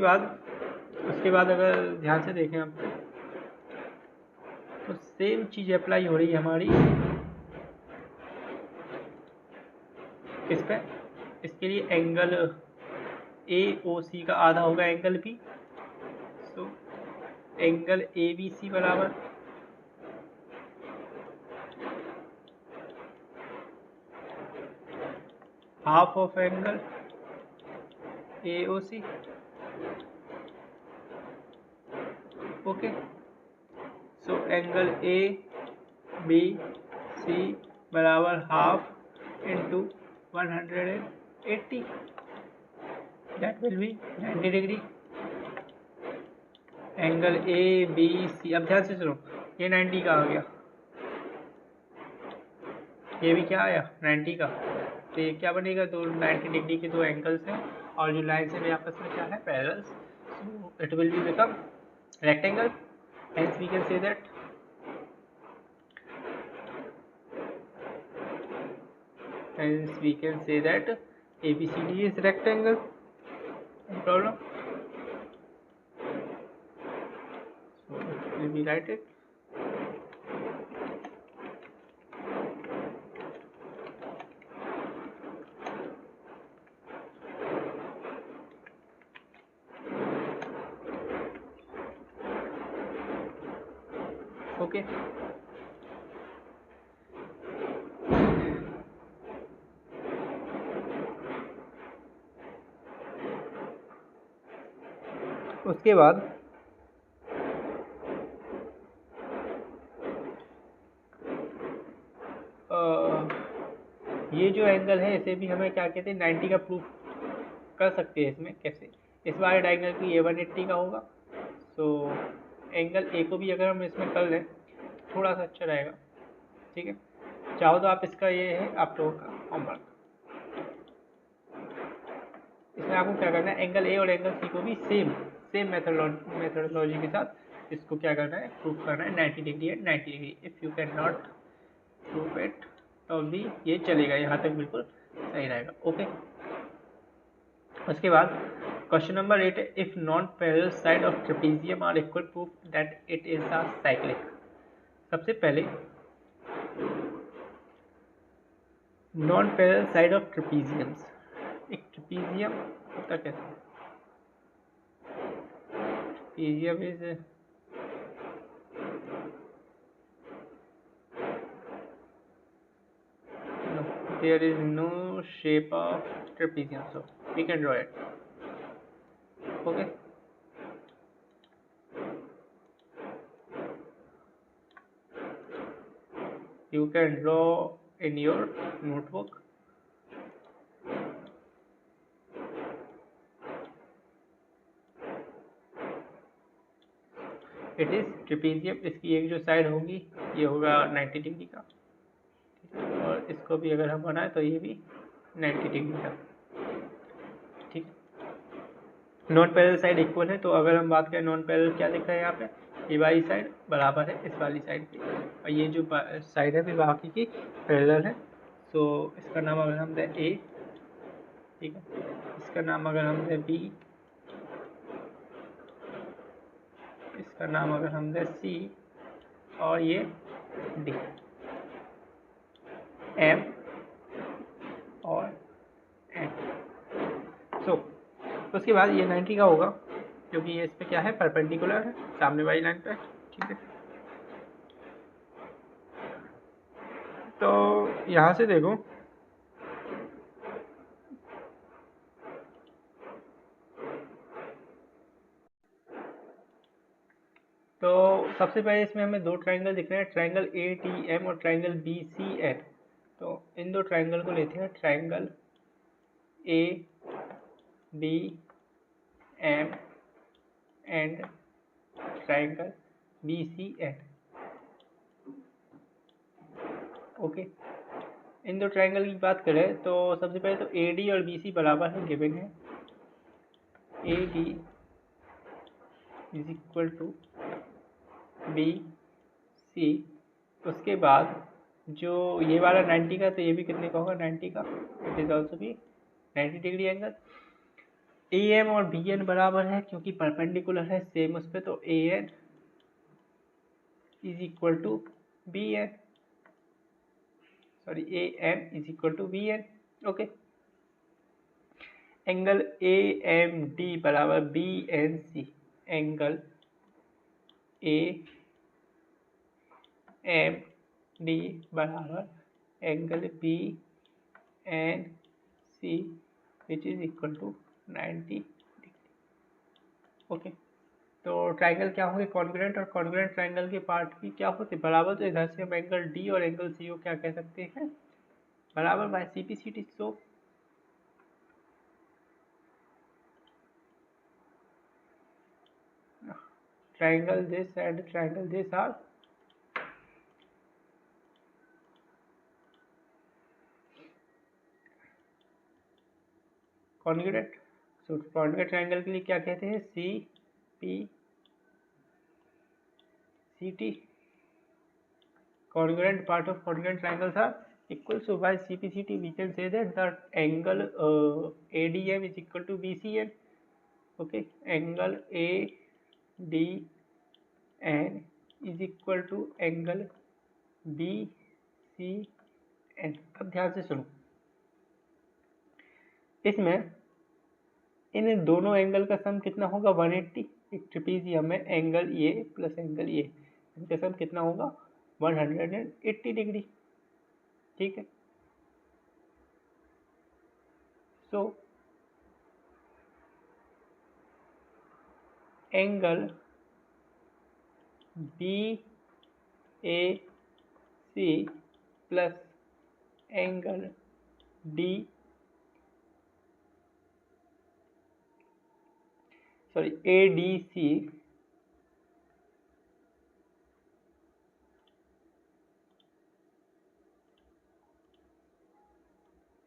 बाद अगर ध्यान से देखें आप, तो सेम चीज़ अप्लाई हो रही है हमारी इस पे। इसके लिए एंगल AOC का आधा होगा angle B। So angle ABC बराबर half of angle AOC। Okay, so angle ABC बराबर half into 180, that will be 90 degree. Angle ABC, अब ध्यान से सुनो, ये 90 का आ गया, ये भी क्या आया 90 का, तो ये क्या बनेगा, दो 90 डिग्री के दो एंगल्स हैं और जो लाइन से आपस में क्या है parallels, so it will be become rectangle. Hence we can say that ABCD is rectangle. No problem. So we will write it. Okay. उसके बाद ये जो एंगल है इसे भी हमें क्या कहते हैं 90 का प्रूफ कर सकते हैं। इसमें कैसे, इस वाले डायगोनल की A180 का होगा, सो एंगल ए को भी अगर हम इसमें कर लें थोड़ा सा अच्छा रहेगा। ठीक है, चाहो तो आप इसका, ये है आप लोगों का होमवर्क, इसमें आपको क्या करना है, एंगल ए और एंगल सी को भी सेम मेथडोलॉजी के साथ इसको क्या करना है, प्रूफ करना है 90 degree and 90 degree. If you can not proof it तो भी ये चलेगा, यहाँ तक बिल्कुल सही रहेगा। ओके, उसके बाद क्वेश्चन नंबर 8 है, if non parallel side of trapezium are equal proof that it is a cyclic. सबसे पहले non parallel side of trapeziums, एक ट्रेपेजियम होता कैसे, trapezium is there is no shape of trapezium, so we can draw it. Okay, you can draw in your notebook. It is trapezium, इसकी एक जो side होगी ये होगा 90 डिग्री का, और इसको भी अगर हम बनाए तो ये भी 90 डिग्री का। ठीक, नॉन पैरेलल साइड इक्वल है, तो अगर हम बात करें नॉन पैरेलल क्या लिख रहे हैं यहाँ पे, ये वाली साइड बराबर है इस वाली साइड की, और ये जो साइड है फिर बाकी की पैरेलल है। तो इसका नाम अगर हम दें ए, ठीक है, इसका नाम अगर हम दें बी, इसका नाम अगर हम दें सी, और ये डी, एम और एन। सो उसके बाद ये 90 का होगा क्योंकि ये इस पे क्या है, परपेंडिकुलर है सामने वाली लाइन पे। ठीक है, तो यहाँ से देखो, तो सबसे पहले इसमें हमें दो ट्रायंगल दिख रहे हैं, ट्रायंगल ATM और ट्रायंगल BCN। तो इन दो ट्रायंगल को लेते हैं, triangle ABM and triangle BCN। ओके, इन दो ट्रायंगल की बात करें तो सबसे पहले तो AD और BC बराबर है, गिवन है, AD is equal to BC। उसके बाद जो ये वाला 90 का, तो ये भी कितने का होगा, 90 का, इट इज ऑल्सो भी 90 डिग्री एंगल। AM और BN बराबर है क्योंकि परपेंडिकुलर है सेम उस पर, तो AN is equal to BN, sorry AM is equal to BN। Okay, angle AMD बराबर BNC, एंगल AMD बराबर angle BNC which is equal to 90 degree. Okay, तो ट्राइंगल क्या होंगे, कॉन्ग्रुएंट, और कॉन्ग्रुएंट ट्राइंगल के पार्ट भी क्या होते बराबर, तो इधर से हम एंगल D और एंगल C को क्या कह सकते हैं, बराबर by CPCT। So triangle this and triangle this are congruent. So congruent triangle के लिए क्या कहते हैं, C P C T. congruent part of congruent triangles are equal, so by CPCT we can say that the angle ADM is equal to BCN. Okay, angle ADN is equal to angle BCN. अब ध्यान से सुनो, इसमें इन दोनों angle का sum कितना होगा 180। एक ट्रेपेजियम में angle A plus angle A, इनका सम कितना होगा 180 डिग्री। ठीक है, so angle B A C plus angle D A D C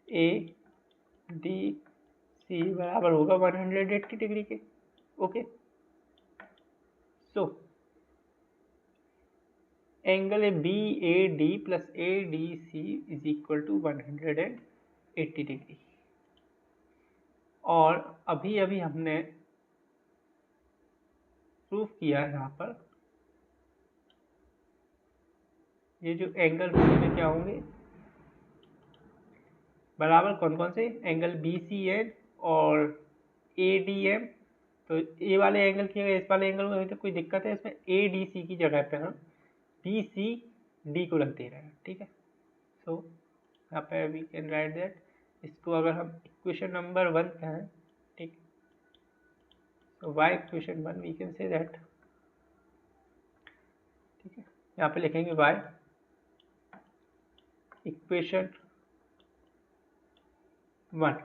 A D C बराबर होगा 180 डिग्री के। Okay, so angle B A D plus A D C is equal to 180 degree. और अभी अभी हमने प्रूफ किया है यहाँ पर, ये जो एंगल होंगे क्या होंगे बराबर, कौन कौन से एंगल बी सी एन और ए डी एम। तो ए वाले एंगल की इस वाले एंगल में तो कोई दिक्कत है, इसमें ए डी सी की जगह पे हम बी सी डी को रख दे रहे हैं। ठीक है, सो यहाँ पे वी कैन राइट दैट, इसको अगर हम इक्वेशन नंबर 1 कहें, ठीक, तो why equation 1 we can say that. ठीक है, यहाँ पे लिखेंगे वाई इक्वेशन 1,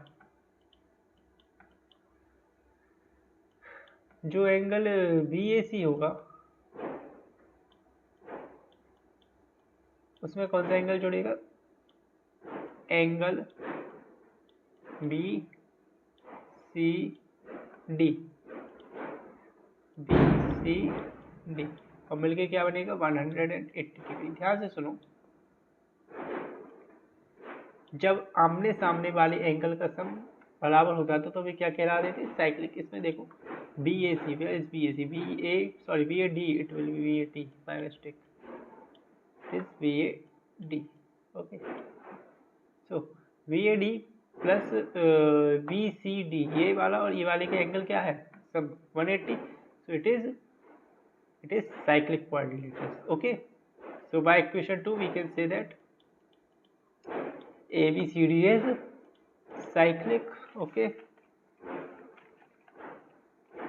जो एंगल बी ए सी होगा उसमें कौन सा एंगल जोड़ेगा, angle B C D, B C D, और मिलके क्या बनेगा 180 डिग्री। ध्यान से सुनो, जब आमने सामने वाले एंगल का सम बराबर होता है तो वे क्या कहला देते हैं, साइक्लिक। इसमें देखो B A C, where is B A C, B A D, it will be A T, by mistake is B A D. Okay, so B A D plus B C D, ये वाला और ये वाले के angle क्या है सब 180, सो it is cyclic quadrilaterals. Okay, so by equation 2 we can say that ABCD is cyclic. Okay,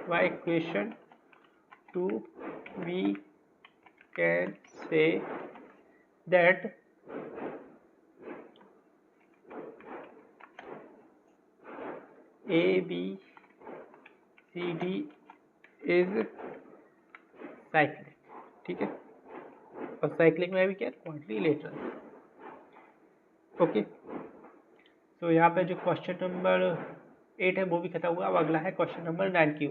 by equation 2 we can say that ABCD is cyclic. ठीक है, और साइक्लिक में भी क्या क्वाड्रिलेटरल। ओके, तो यहाँ पे जो क्वेश्चन नंबर 8 है वो भी खत्म हुआ। अब अगला है क्वेश्चन नंबर 9 की।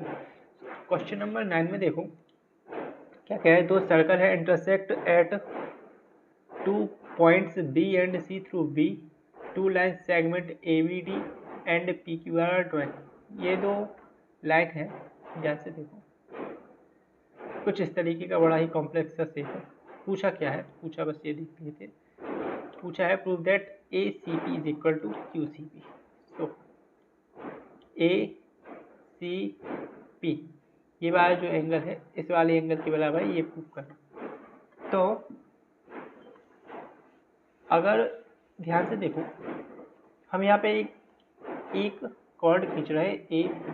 क्वेश्चन नंबर 9 में देखो क्या कह रहे हैं, दो सर्कल है intersect at 2 points B and C through B, 2 line segment A B D and P Q R drawing. ये दो लाइन है, जैसे देखो कुछ इस तरीके का बड़ा ही कॉम्प्लेक्स सा शेप है। पूछा क्या है, पूछा बस ये देख लेते, पूछा है prove that A C P is equal to Q C P. So A C P ये वाला जो एंगल है इस वाले एंगल के बराबर है, ये प्रूव करना। तो अगर ध्यान से देखो, हम यहाँ पे एक कॉर्ड खींच रहे हैं ए पी।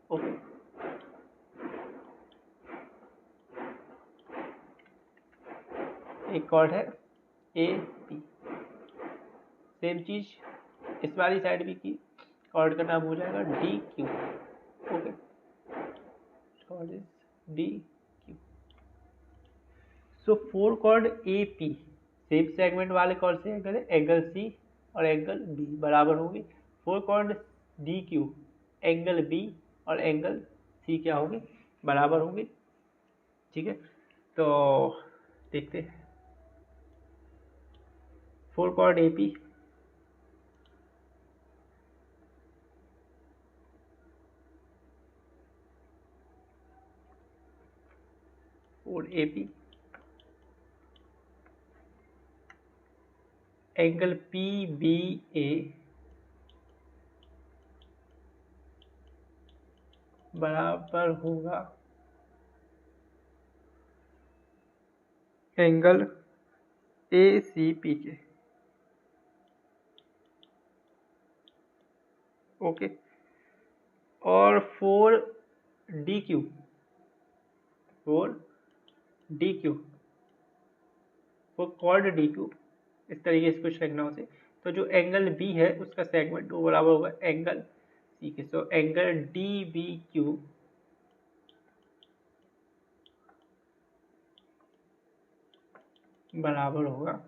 ओके, एक कॉर्ड है ए पी। सेम चीज इस वाली साइड भी की, कॉर्ड का नाम हो जाएगा D Q. Okay, chord is D Q. So 4 chord A P same segment वाले कॉर्ड से एंगल है, एंगल सी और एंगल बी बराबर होंगे। 4 chord D Q, angle B और एंगल सी क्या होंगे, बराबर होंगे। ठीक है, तो देखते हैं। 4 कॉर्ड ए पी, और A P, angle P B A बराबर होगा एंगल ए सी पी के। ओके, और 4 डी क्यू, 4 डी क्यू, वो कॉर्ड डी क्यू, इस तरीके से कुछ लिखना उसे। तो जो एंगल बी है उसका सेगमेंट वो बराबर होगा एंगल सी के। So angle D B Q बराबर होगा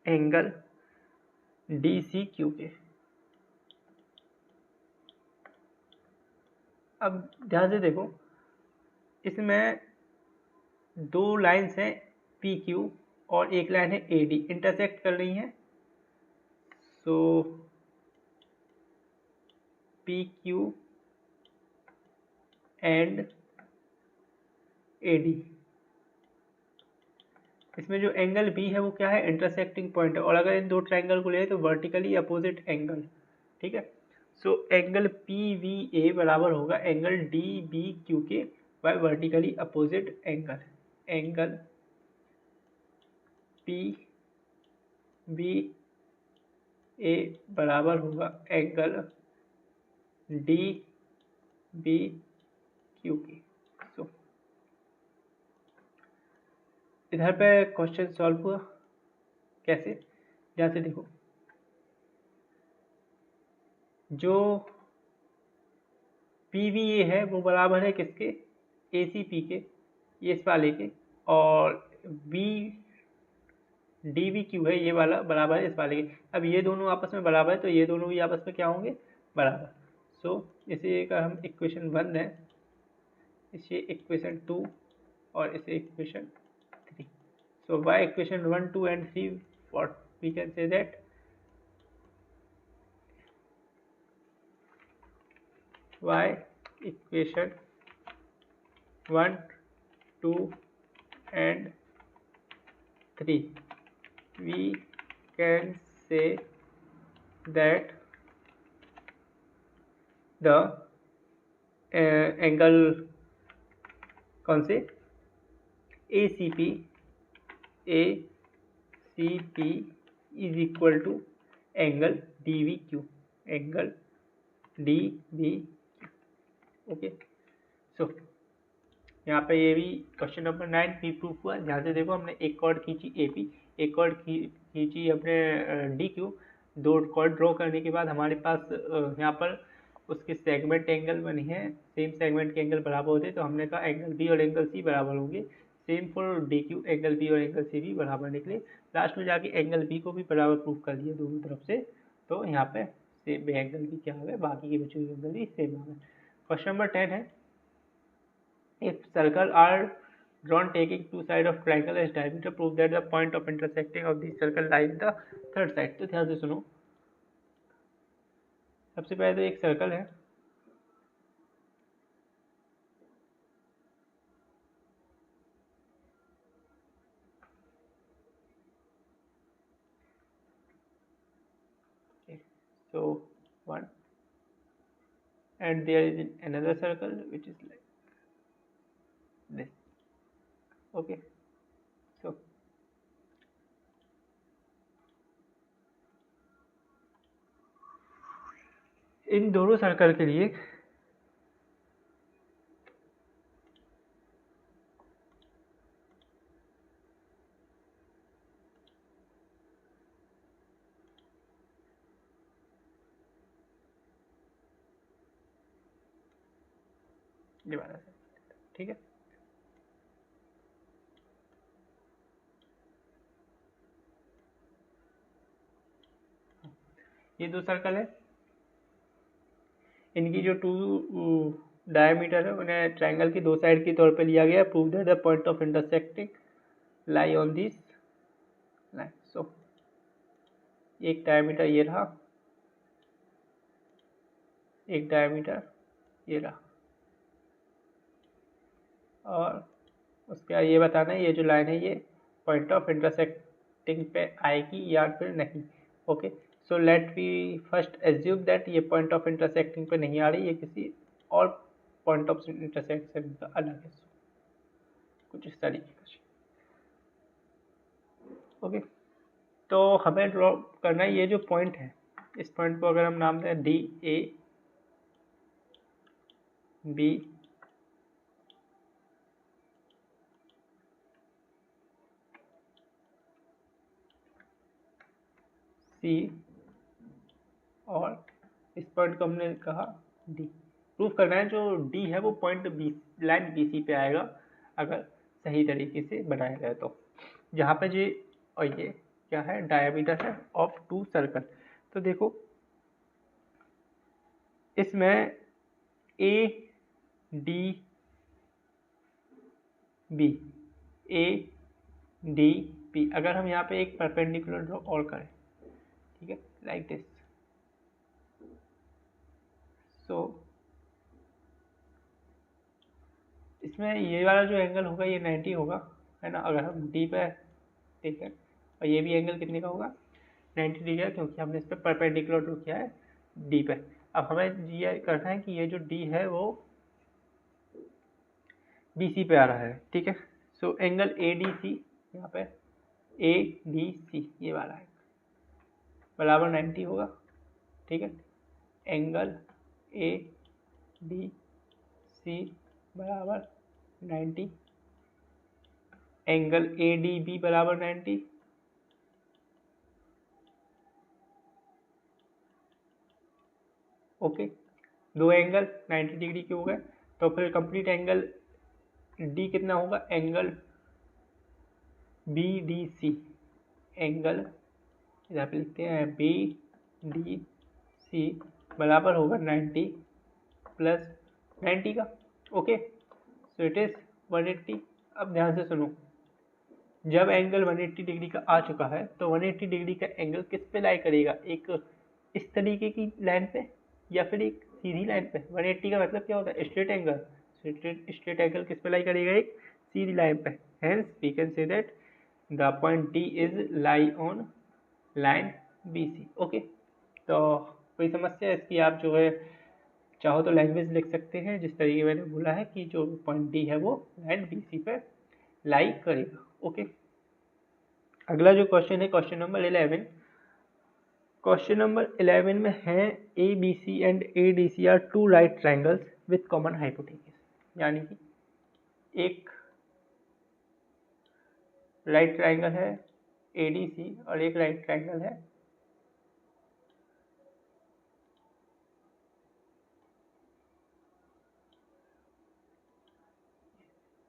एंगल डी सी क्यू के। अब ध्यान से देखो, इसमें दो लाइंस हैं पी क्यू और एक लाइन है ए डी, इंटरसेक्ट कर रही हैं। So P Q and A D, इसमें जो एंगल बी है वो क्या है, इंटरसेक्टिंग पॉइंट है। और अगर इन दो ट्राइंगल को ले तो वर्टिकली अपोजिट एंगल। ठीक है, so angle P V A बराबर होगा एंगल डी बी क्यू के by vertically opposite angle. Angle P B A बराबर होगा एंगल डी बी क्यू की। सो इधर पे क्वेश्चन सॉल्व हुआ कैसे, ध्यान से देखो। जो पी वी ए है वो बराबर है किसके, ए सी पी के, ये इस वाले के। और बी डी वी क्यू है ये वाला, बराबर है इस वाले के। अब ये दोनों आपस में बराबर है तो ये दोनों भी आपस में क्या होंगे, बराबर। सो इसे का हम इक्वेशन 1 है, इसे इक्वेशन 2 और इसे equation 3। So by equation 1, 2 and 3 what we can say that by equation 1, 2 and 3 we can say that the angle कौन से, A C P is equal to angle D V Q, angle D V Q. Okay, so यहाँ पे ये भी question number 9 भी proof हुआ। ध्यान से देखो, हमने एक कॉर्ड खींची ए पी, एक कॉर्ड खींची अपने डी क्यू, दो कॉर्ड ड्रॉ करने के बाद हमारे पास यहाँ पर उसके सेगमेंट एंगल बनी है, सेम सेगमेंट के एंगल बराबर होते, तो हमने कहा एंगल बी और एंगल सी बराबर होंगे। Same for D Q, angle B और एंगल सी भी बराबर निकले। लास्ट में जाके एंगल बी को भी बराबर प्रूफ कर दिया दोनों तरफ से, तो यहाँ पे सेम एंगल भी क्या हो गए, बाकी के बचे हुए एंगल भी सेम हो गए। क्वेश्चन नंबर 10 है, if circle are drawn taking two sides of triangle as diameter, prove that the point of intersecting of these circle lie in the third side। तो ध्यान से सुनो, सबसे पहले तो एक सर्कल है, so 1 and there is another circle which is like this। okay, so इन दोनों सर्कल के लिए डिवाइड, ठीक है। ये दो सर्कल है, इनकी जो टू डायमीटर है उन्हें ट्रायंगल की दो साइड के तौर पे लिया गया। Prove that the point of intersecting lie on this line. So एक डायमीटर ये रहा, एक डायमीटर ये रहा, और उसके बाद ये बताना है ये जो लाइन है ये पॉइंट ऑफ इंटरसेक्टिंग पे आएगी या फिर नहीं। Okay, so let we first assume that ये पॉइंट ऑफ इंटरसेक्टिंग पे नहीं आ रही, ये किसी और पॉइंट ऑफ इंटरसेक्शन का अलग है। कुछ इस तरीके का। ओके, तो हमें ड्रॉ करना है ये जो पॉइंट है, इस पॉइंट को अगर हम नाम दें डी ए बी सी, और इस पॉइंट को हमने कहा डी। प्रूफ करना है जो डी है वो point B, line B C पे आएगा अगर सही तरीके से बनाया जाए तो। जहाँ पे जी और ये क्या है, डायमीटर है ऑफ टू सर्कल। तो देखो इसमें A D B, A D B, अगर हम यहाँ पे एक परपेंडिकुलर ड्रॉ और करें, ठीक है, लाइक दिस। सो इसमें ये वाला जो एंगल होगा ये 90 होगा, है ना, अगर हम डी पे देखें। और ये भी एंगल कितने का होगा, 90 डिग्री है, क्योंकि हमने इस पर परपेंडिकुलर ड्रॉ किया है डी पे। अब हमें ये करना है कि ये जो डी है वो बी सी पे आ रहा है, ठीक है। सो एंगल ए डी सी, यहाँ पे ए डी सी ये वाला है बराबर 90 होगा, ठीक है। एंगल ए डी सी बराबर 90, एंगल ए डी बी बराबर 90, ओके। दो एंगल 90 डिग्री के हो गए, तो फिर कंप्लीट एंगल डी कितना होगा, angle B D C, angle यहाँ पे लिखते हैं बी डी सी बराबर होगा 90 प्लस 90 का, ओके। So it is 180। अब ध्यान से सुनो, जब एंगल 180 डिग्री का आ चुका है तो 180 डिग्री का एंगल किस पे लाई करेगा, एक इस तरीके की लाइन पे या फिर एक सीधी लाइन पे। 180 का मतलब क्या होता है, स्ट्रेट एंगल। स्ट्रेट एंगल किस पे लाई करेगा, एक सीधी लाइन पे। Hence we can say that the point D is lie on line B C, okay. तो कोई समस्या है इसकी, आप जो है चाहो तो लैंग्वेज लिख सकते हैं जिस तरीके मैंने बोला है कि जो पॉइंट डी है वो लाइन बी सी पे लाई करेगा, ओके। अगला जो क्वेश्चन है क्वेश्चन नंबर 11। क्वेश्चन नंबर 11 में है A B C and A D C are two right triangles with common hypotenuse, यानी कि एक राइट ट्राइंगल है ए डी सी और एक राइट ट्राइंगल है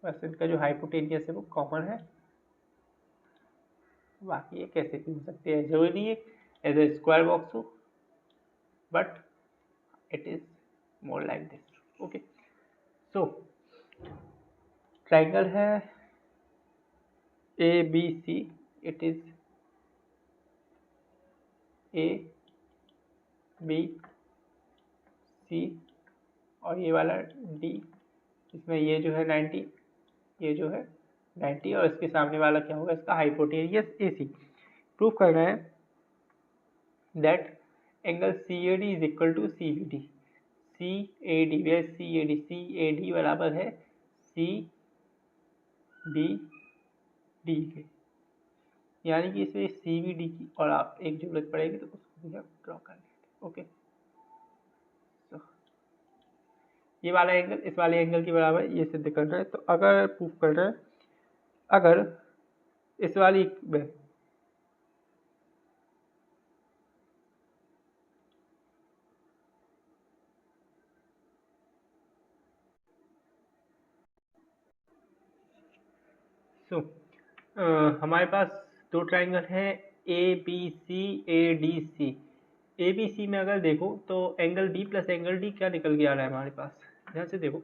बस इनका जो हाइपोटेन्यूज है वो कॉमन है। बाकी ये कैसे भी हो सकते हैं, जरूरी नहीं है एज ए स्क्वायर बॉक्स हो, but it is more like this, okay। so triangle है a b c, it is a b c और ये वाला d, इसमें ये जो है 90, ये जो है 90 और इसके सामने वाला क्या होगा, इसका हाइपोटेनियस ए सी। प्रूफ करना है that angle C A D is equal to C B D. C A D, way C A D, C A D बराबर है सी बी डी के, यानी कि इसमें सी बी डी की और आप एक जरूरत पड़ेगी तो उसको भी हम ड्रॉ कर लेंगे, ओके। तो ये वाला एंगल इस वाले एंगल के बराबर ये सिद्ध करना है। तो अगर प्रूफ करना है, अगर इस वाली में सो हमारे पास दो ट्राइंगल हैं A B C A D C, A B C में अगर देखो तो angle B plus angle D क्या निकल के आ रहा है हमारे पास, ध्यान से देखो,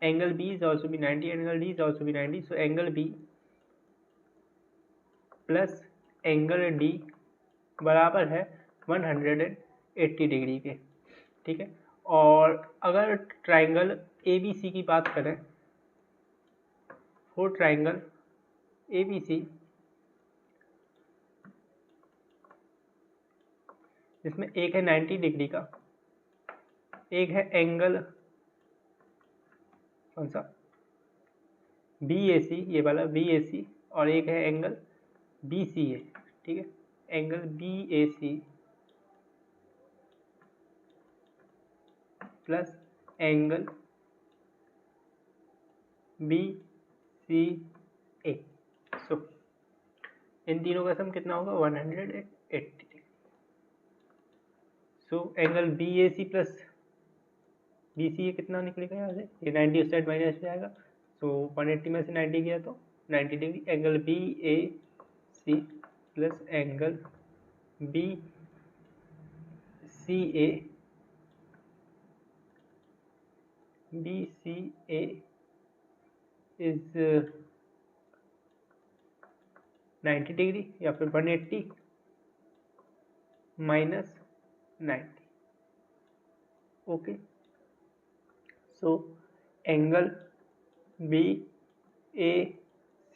angle B is also be 90, angle D is also be 90, so angle B plus angle D बराबर है 180 डिग्री के, ठीक है। और अगर ट्राइंगल ए बी सी की बात करें, for triangle A B C, जिसमें एक है 90 डिग्री का, एक है एंगल कौन सा बी ए सी, ये वाला बी ए सी, और एक है एंगल बी सी ए, ठीक है, angle B A C plus angle B C A, so इन तीनों का सम कितना होगा 180। So angle B A C plus B C A कितना निकलेगा यहाँ से, ये 90 उस साइड माइनस हो जाएगा, सो 180 में से 90 गया तो 90 degree, angle B A C plus angle B C A, B C A is 90 degree या फिर 180 minus 90, okay. So angle B A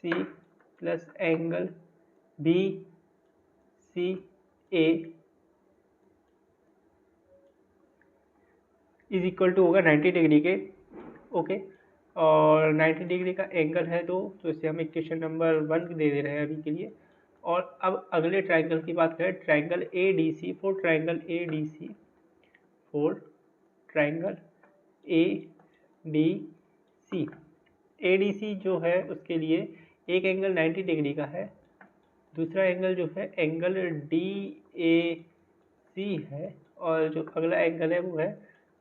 C plus angle B C A is equal to होगा 90 degree के, okay. और 90 degree का angle है तो इसे हम इक्वेशन नंबर 1 दे दे रहे हैं अभी के लिए। और अब अगले ट्राइंगल की बात करें, triangle A D C, for triangle A D C, for triangle A D C, A D C जो है उसके लिए एक एंगल 90 डिग्री का है, दूसरा एंगल जो है एंगल डी ए सी है, और जो अगला एंगल है वो है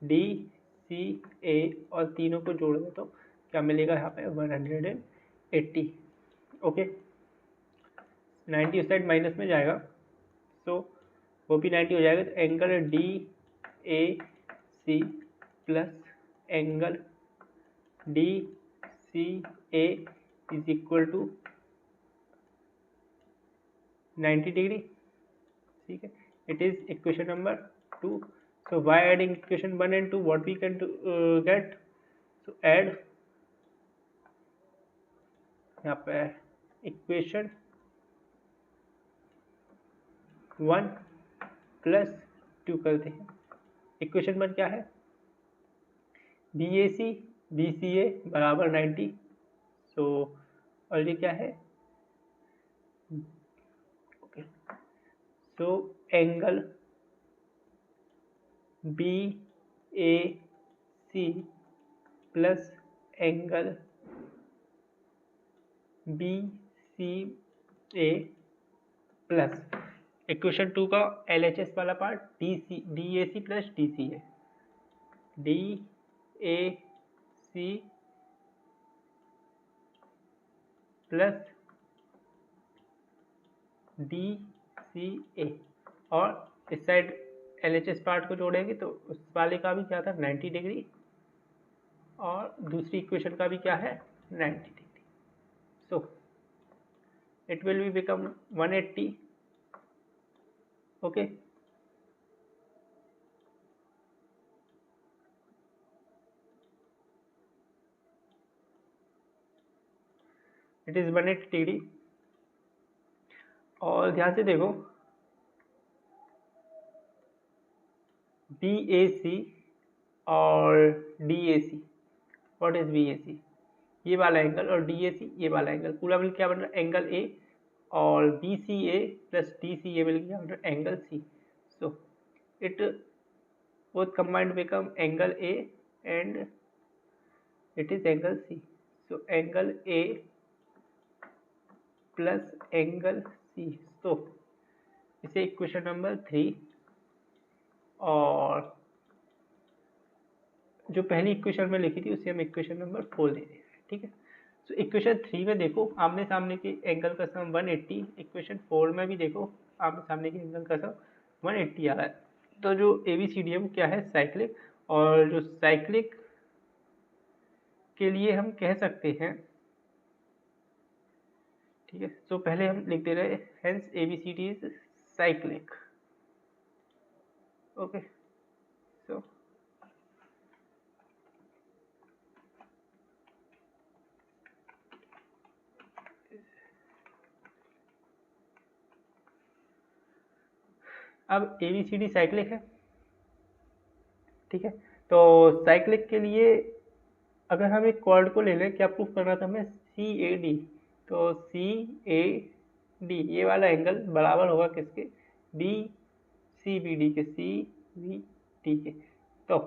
डी सी ए, और तीनों को जोड़ दे तो क्या मिलेगा यहाँ पे 180, ओके। 90 उस साइड माइनस में जाएगा, सो वो भी 90 हो जाएगा, तो angle D A C plus angle D C A is equal to 90 degree, ठीक है। It is equation number 2। so by adding equation 1 and 2 what we can get, so add यहाँ पे इक्वेशन 1 प्लस 2 करते हैं। इक्वेशन 1 क्या है, B A C B C ए बराबर 90, सो और ये क्या है, okay, so angle B A C plus angle B C A plus equation 2 का एल एच एस वाला part D A C plus D C A, D A C plus D C A, और इस side L H S part को जोड़ेंगे तो उस वाले का भी क्या था 90 डिग्री, और दूसरी इक्वेशन का भी क्या है 90 degree, so it will be become 180, okay. It is 180 degree. और ध्यान से देखो बी ए सी और D A C, what is B A C, ये वाला एंगल, और डी ए सी ये वाला एंगल, पूरा मिल क्या बन रहा है एंगल ए, और B C A plus D C A मिल गया बन रहा है angle C, so it both combined become angle A and it is angle C, so angle A plus angle C, so इसे इक्वेशन नंबर 3, और जो पहली इक्वेशन में लिखी थी उसे हम इक्वेशन नंबर 4 दे रहे हैं, ठीक है। सो इक्वेशन 3 में देखो आमने सामने के एंगल का सम 180, इक्वेशन 4 में भी देखो आमने सामने के एंगल का सम 180 आ रहा है। तो जो ABCD है वो क्या है, साइक्लिक। और जो साइक्लिक के लिए हम कह सकते हैं, ठीक है, तो पहले हम लिख दे रहे हैं hence ABCD is cyclic. Okay, so अब ABCD साइक्लिक है, ठीक है। तो साइक्लिक के लिए अगर हम एक कॉर्ड को ले लें, क्या प्रूफ करना था हमें, CAD। तो CAD ये वाला एंगल बराबर होगा किसके, DCBD के, CBD के। तो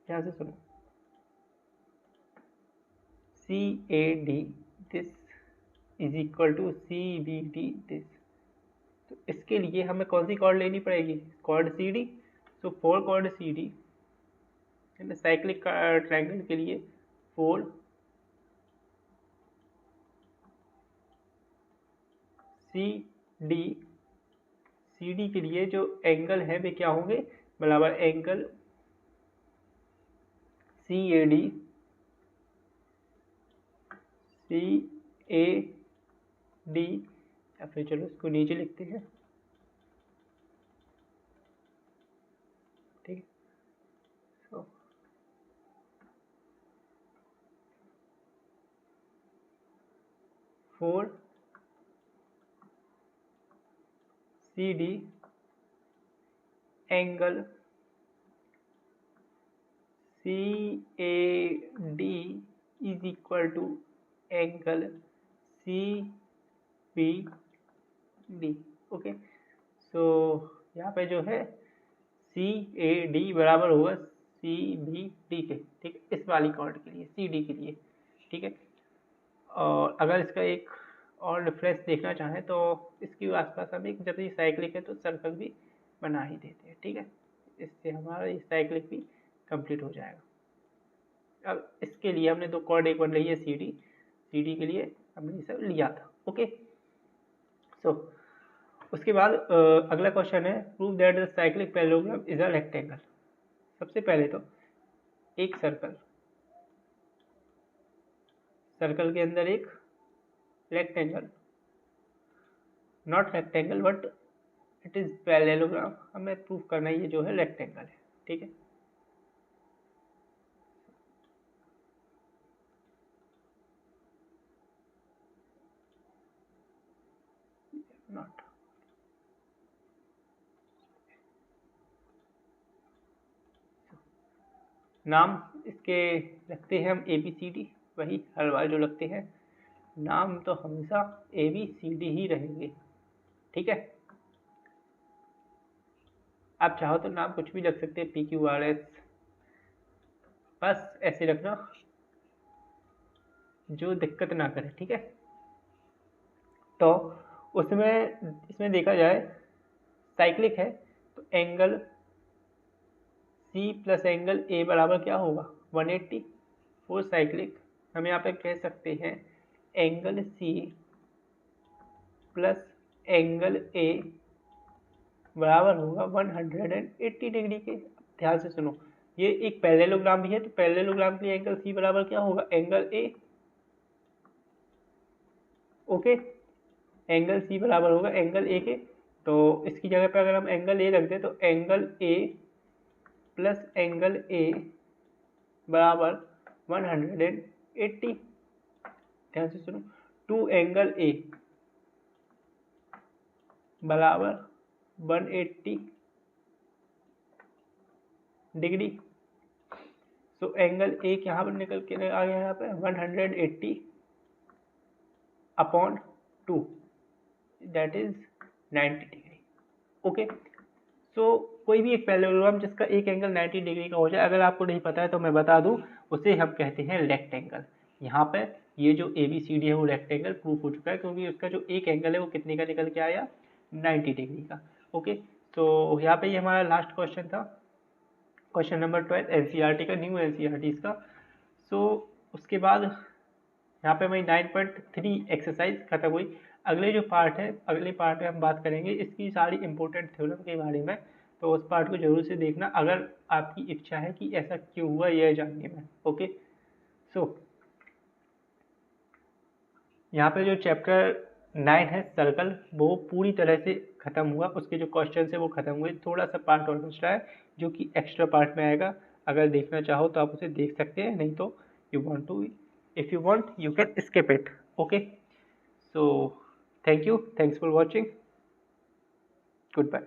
ध्यान से सुनो, CAD this is equal to CBD this. तो इसके लिए हमें कौन सी कॉर्ड लेनी पड़ेगी, chord CD। So for chord CD cyclic triangle के लिए, फोर CD के लिए जो एंगल है वे क्या होंगे, बराबर एंगल CAD या फिर चलो इसको नीचे लिखते हैं, ठीक है। So four CD angle CAD is equal to angle CBD। Okay, so यहाँ पे जो है CAD बराबर होगा CBD के, ठीक है, इस वाली कॉर्ड के लिए, CD के लिए, ठीक है। और अगर इसका एक और डिफरेंस देखना चाहें तो इसके आसपास हम एक, जब ये साइक्लिक है तो सर्कल भी बना ही देते हैं, ठीक है। इससे हमारा ये साइक्लिक भी कंप्लीट हो जाएगा। अब इसके लिए हमने दो कॉर्ड एक बन रही है CD के लिए हमने ये सब लिया था। ओके, सो उसके बाद अगला क्वेश्चन है, prove that the cyclic parallelogram is a rectangle. सबसे पहले तो एक सर्कल के अंदर एक rectangle, not rectangle but it is parallelogram, हमें प्रूव करना है ये जो है रेक्टेंगल है, ठीक है। नॉट, नाम इसके रखते हैं हम ABCD, वही हर बार जो लगते हैं, नाम तो हमेशा ABCD ही रहेंगे, ठीक है। आप चाहो तो नाम कुछ भी रख सकते हैं, PQRS, बस ऐसे रखना जो दिक्कत ना करे, ठीक है। तो उसमें इसमें देखा जाए साइक्लिक है तो angle C plus angle A बराबर क्या होगा, 180। फोर साइक्लिक हम यहाँ पे कह सकते हैं angle C plus angle A बराबर होगा 180 डिग्री के। ध्यान से सुनो, ये एक पैरेललोग्राम भी है, तो पैरेललोग्राम के लिए एंगल C बराबर क्या होगा, angle A। Okay, angle C बराबर होगा एंगल A के। तो इसकी जगह पे अगर हम एंगल A रख दें तो angle A plus angle A बराबर 180। ध्यान से सुनो, टू एंगल A बराबर 180 डिग्री। सो एंगल A यहाँ पर निकल के आ गया, यहाँ पे 180 upon 2 that is 90 degree. Okay, so कोई भी एक पैरेललोग्राम जिसका एक एंगल 90 डिग्री का हो जाए, अगर आपको नहीं पता है तो मैं बता दूं, उसे हम कहते हैं रेक्टेंगल। यहाँ पे ये जो ABCD है वो रेक्टेंगल प्रूफ हो चुका है, क्योंकि उसका जो एक एंगल है वो कितने का निकल के आया, 90 डिग्री का। ओके, तो यहाँ पे ये हमारा लास्ट क्वेश्चन था, क्वेश्चन नंबर 12 NCERT का, न्यू NCERT का। सो उसके बाद यहाँ पे हमारी 9.3 एक्सरसाइज खत्म हुई। अगले जो पार्ट है, अगले पार्ट में हम बात करेंगे इसकी सारी इंपॉर्टेंट थ्योरम के बारे में, तो उस पार्ट को जरूर से देखना अगर आपकी इच्छा है कि ऐसा क्यों हुआ यह जानने में। ओके, सो यहाँ पे जो चैप्टर 9 है सर्कल, वो पूरी तरह से खत्म हुआ, उसके जो क्वेश्चन है वो खत्म हुए। थोड़ा सा पार्ट और बच रहा है जो कि एक्स्ट्रा पार्ट में आएगा, अगर देखना चाहो तो आप उसे देख सकते हैं, नहीं तो you want to, if you want you can skip it. Okay, so thank you, thanks for watching, good bye.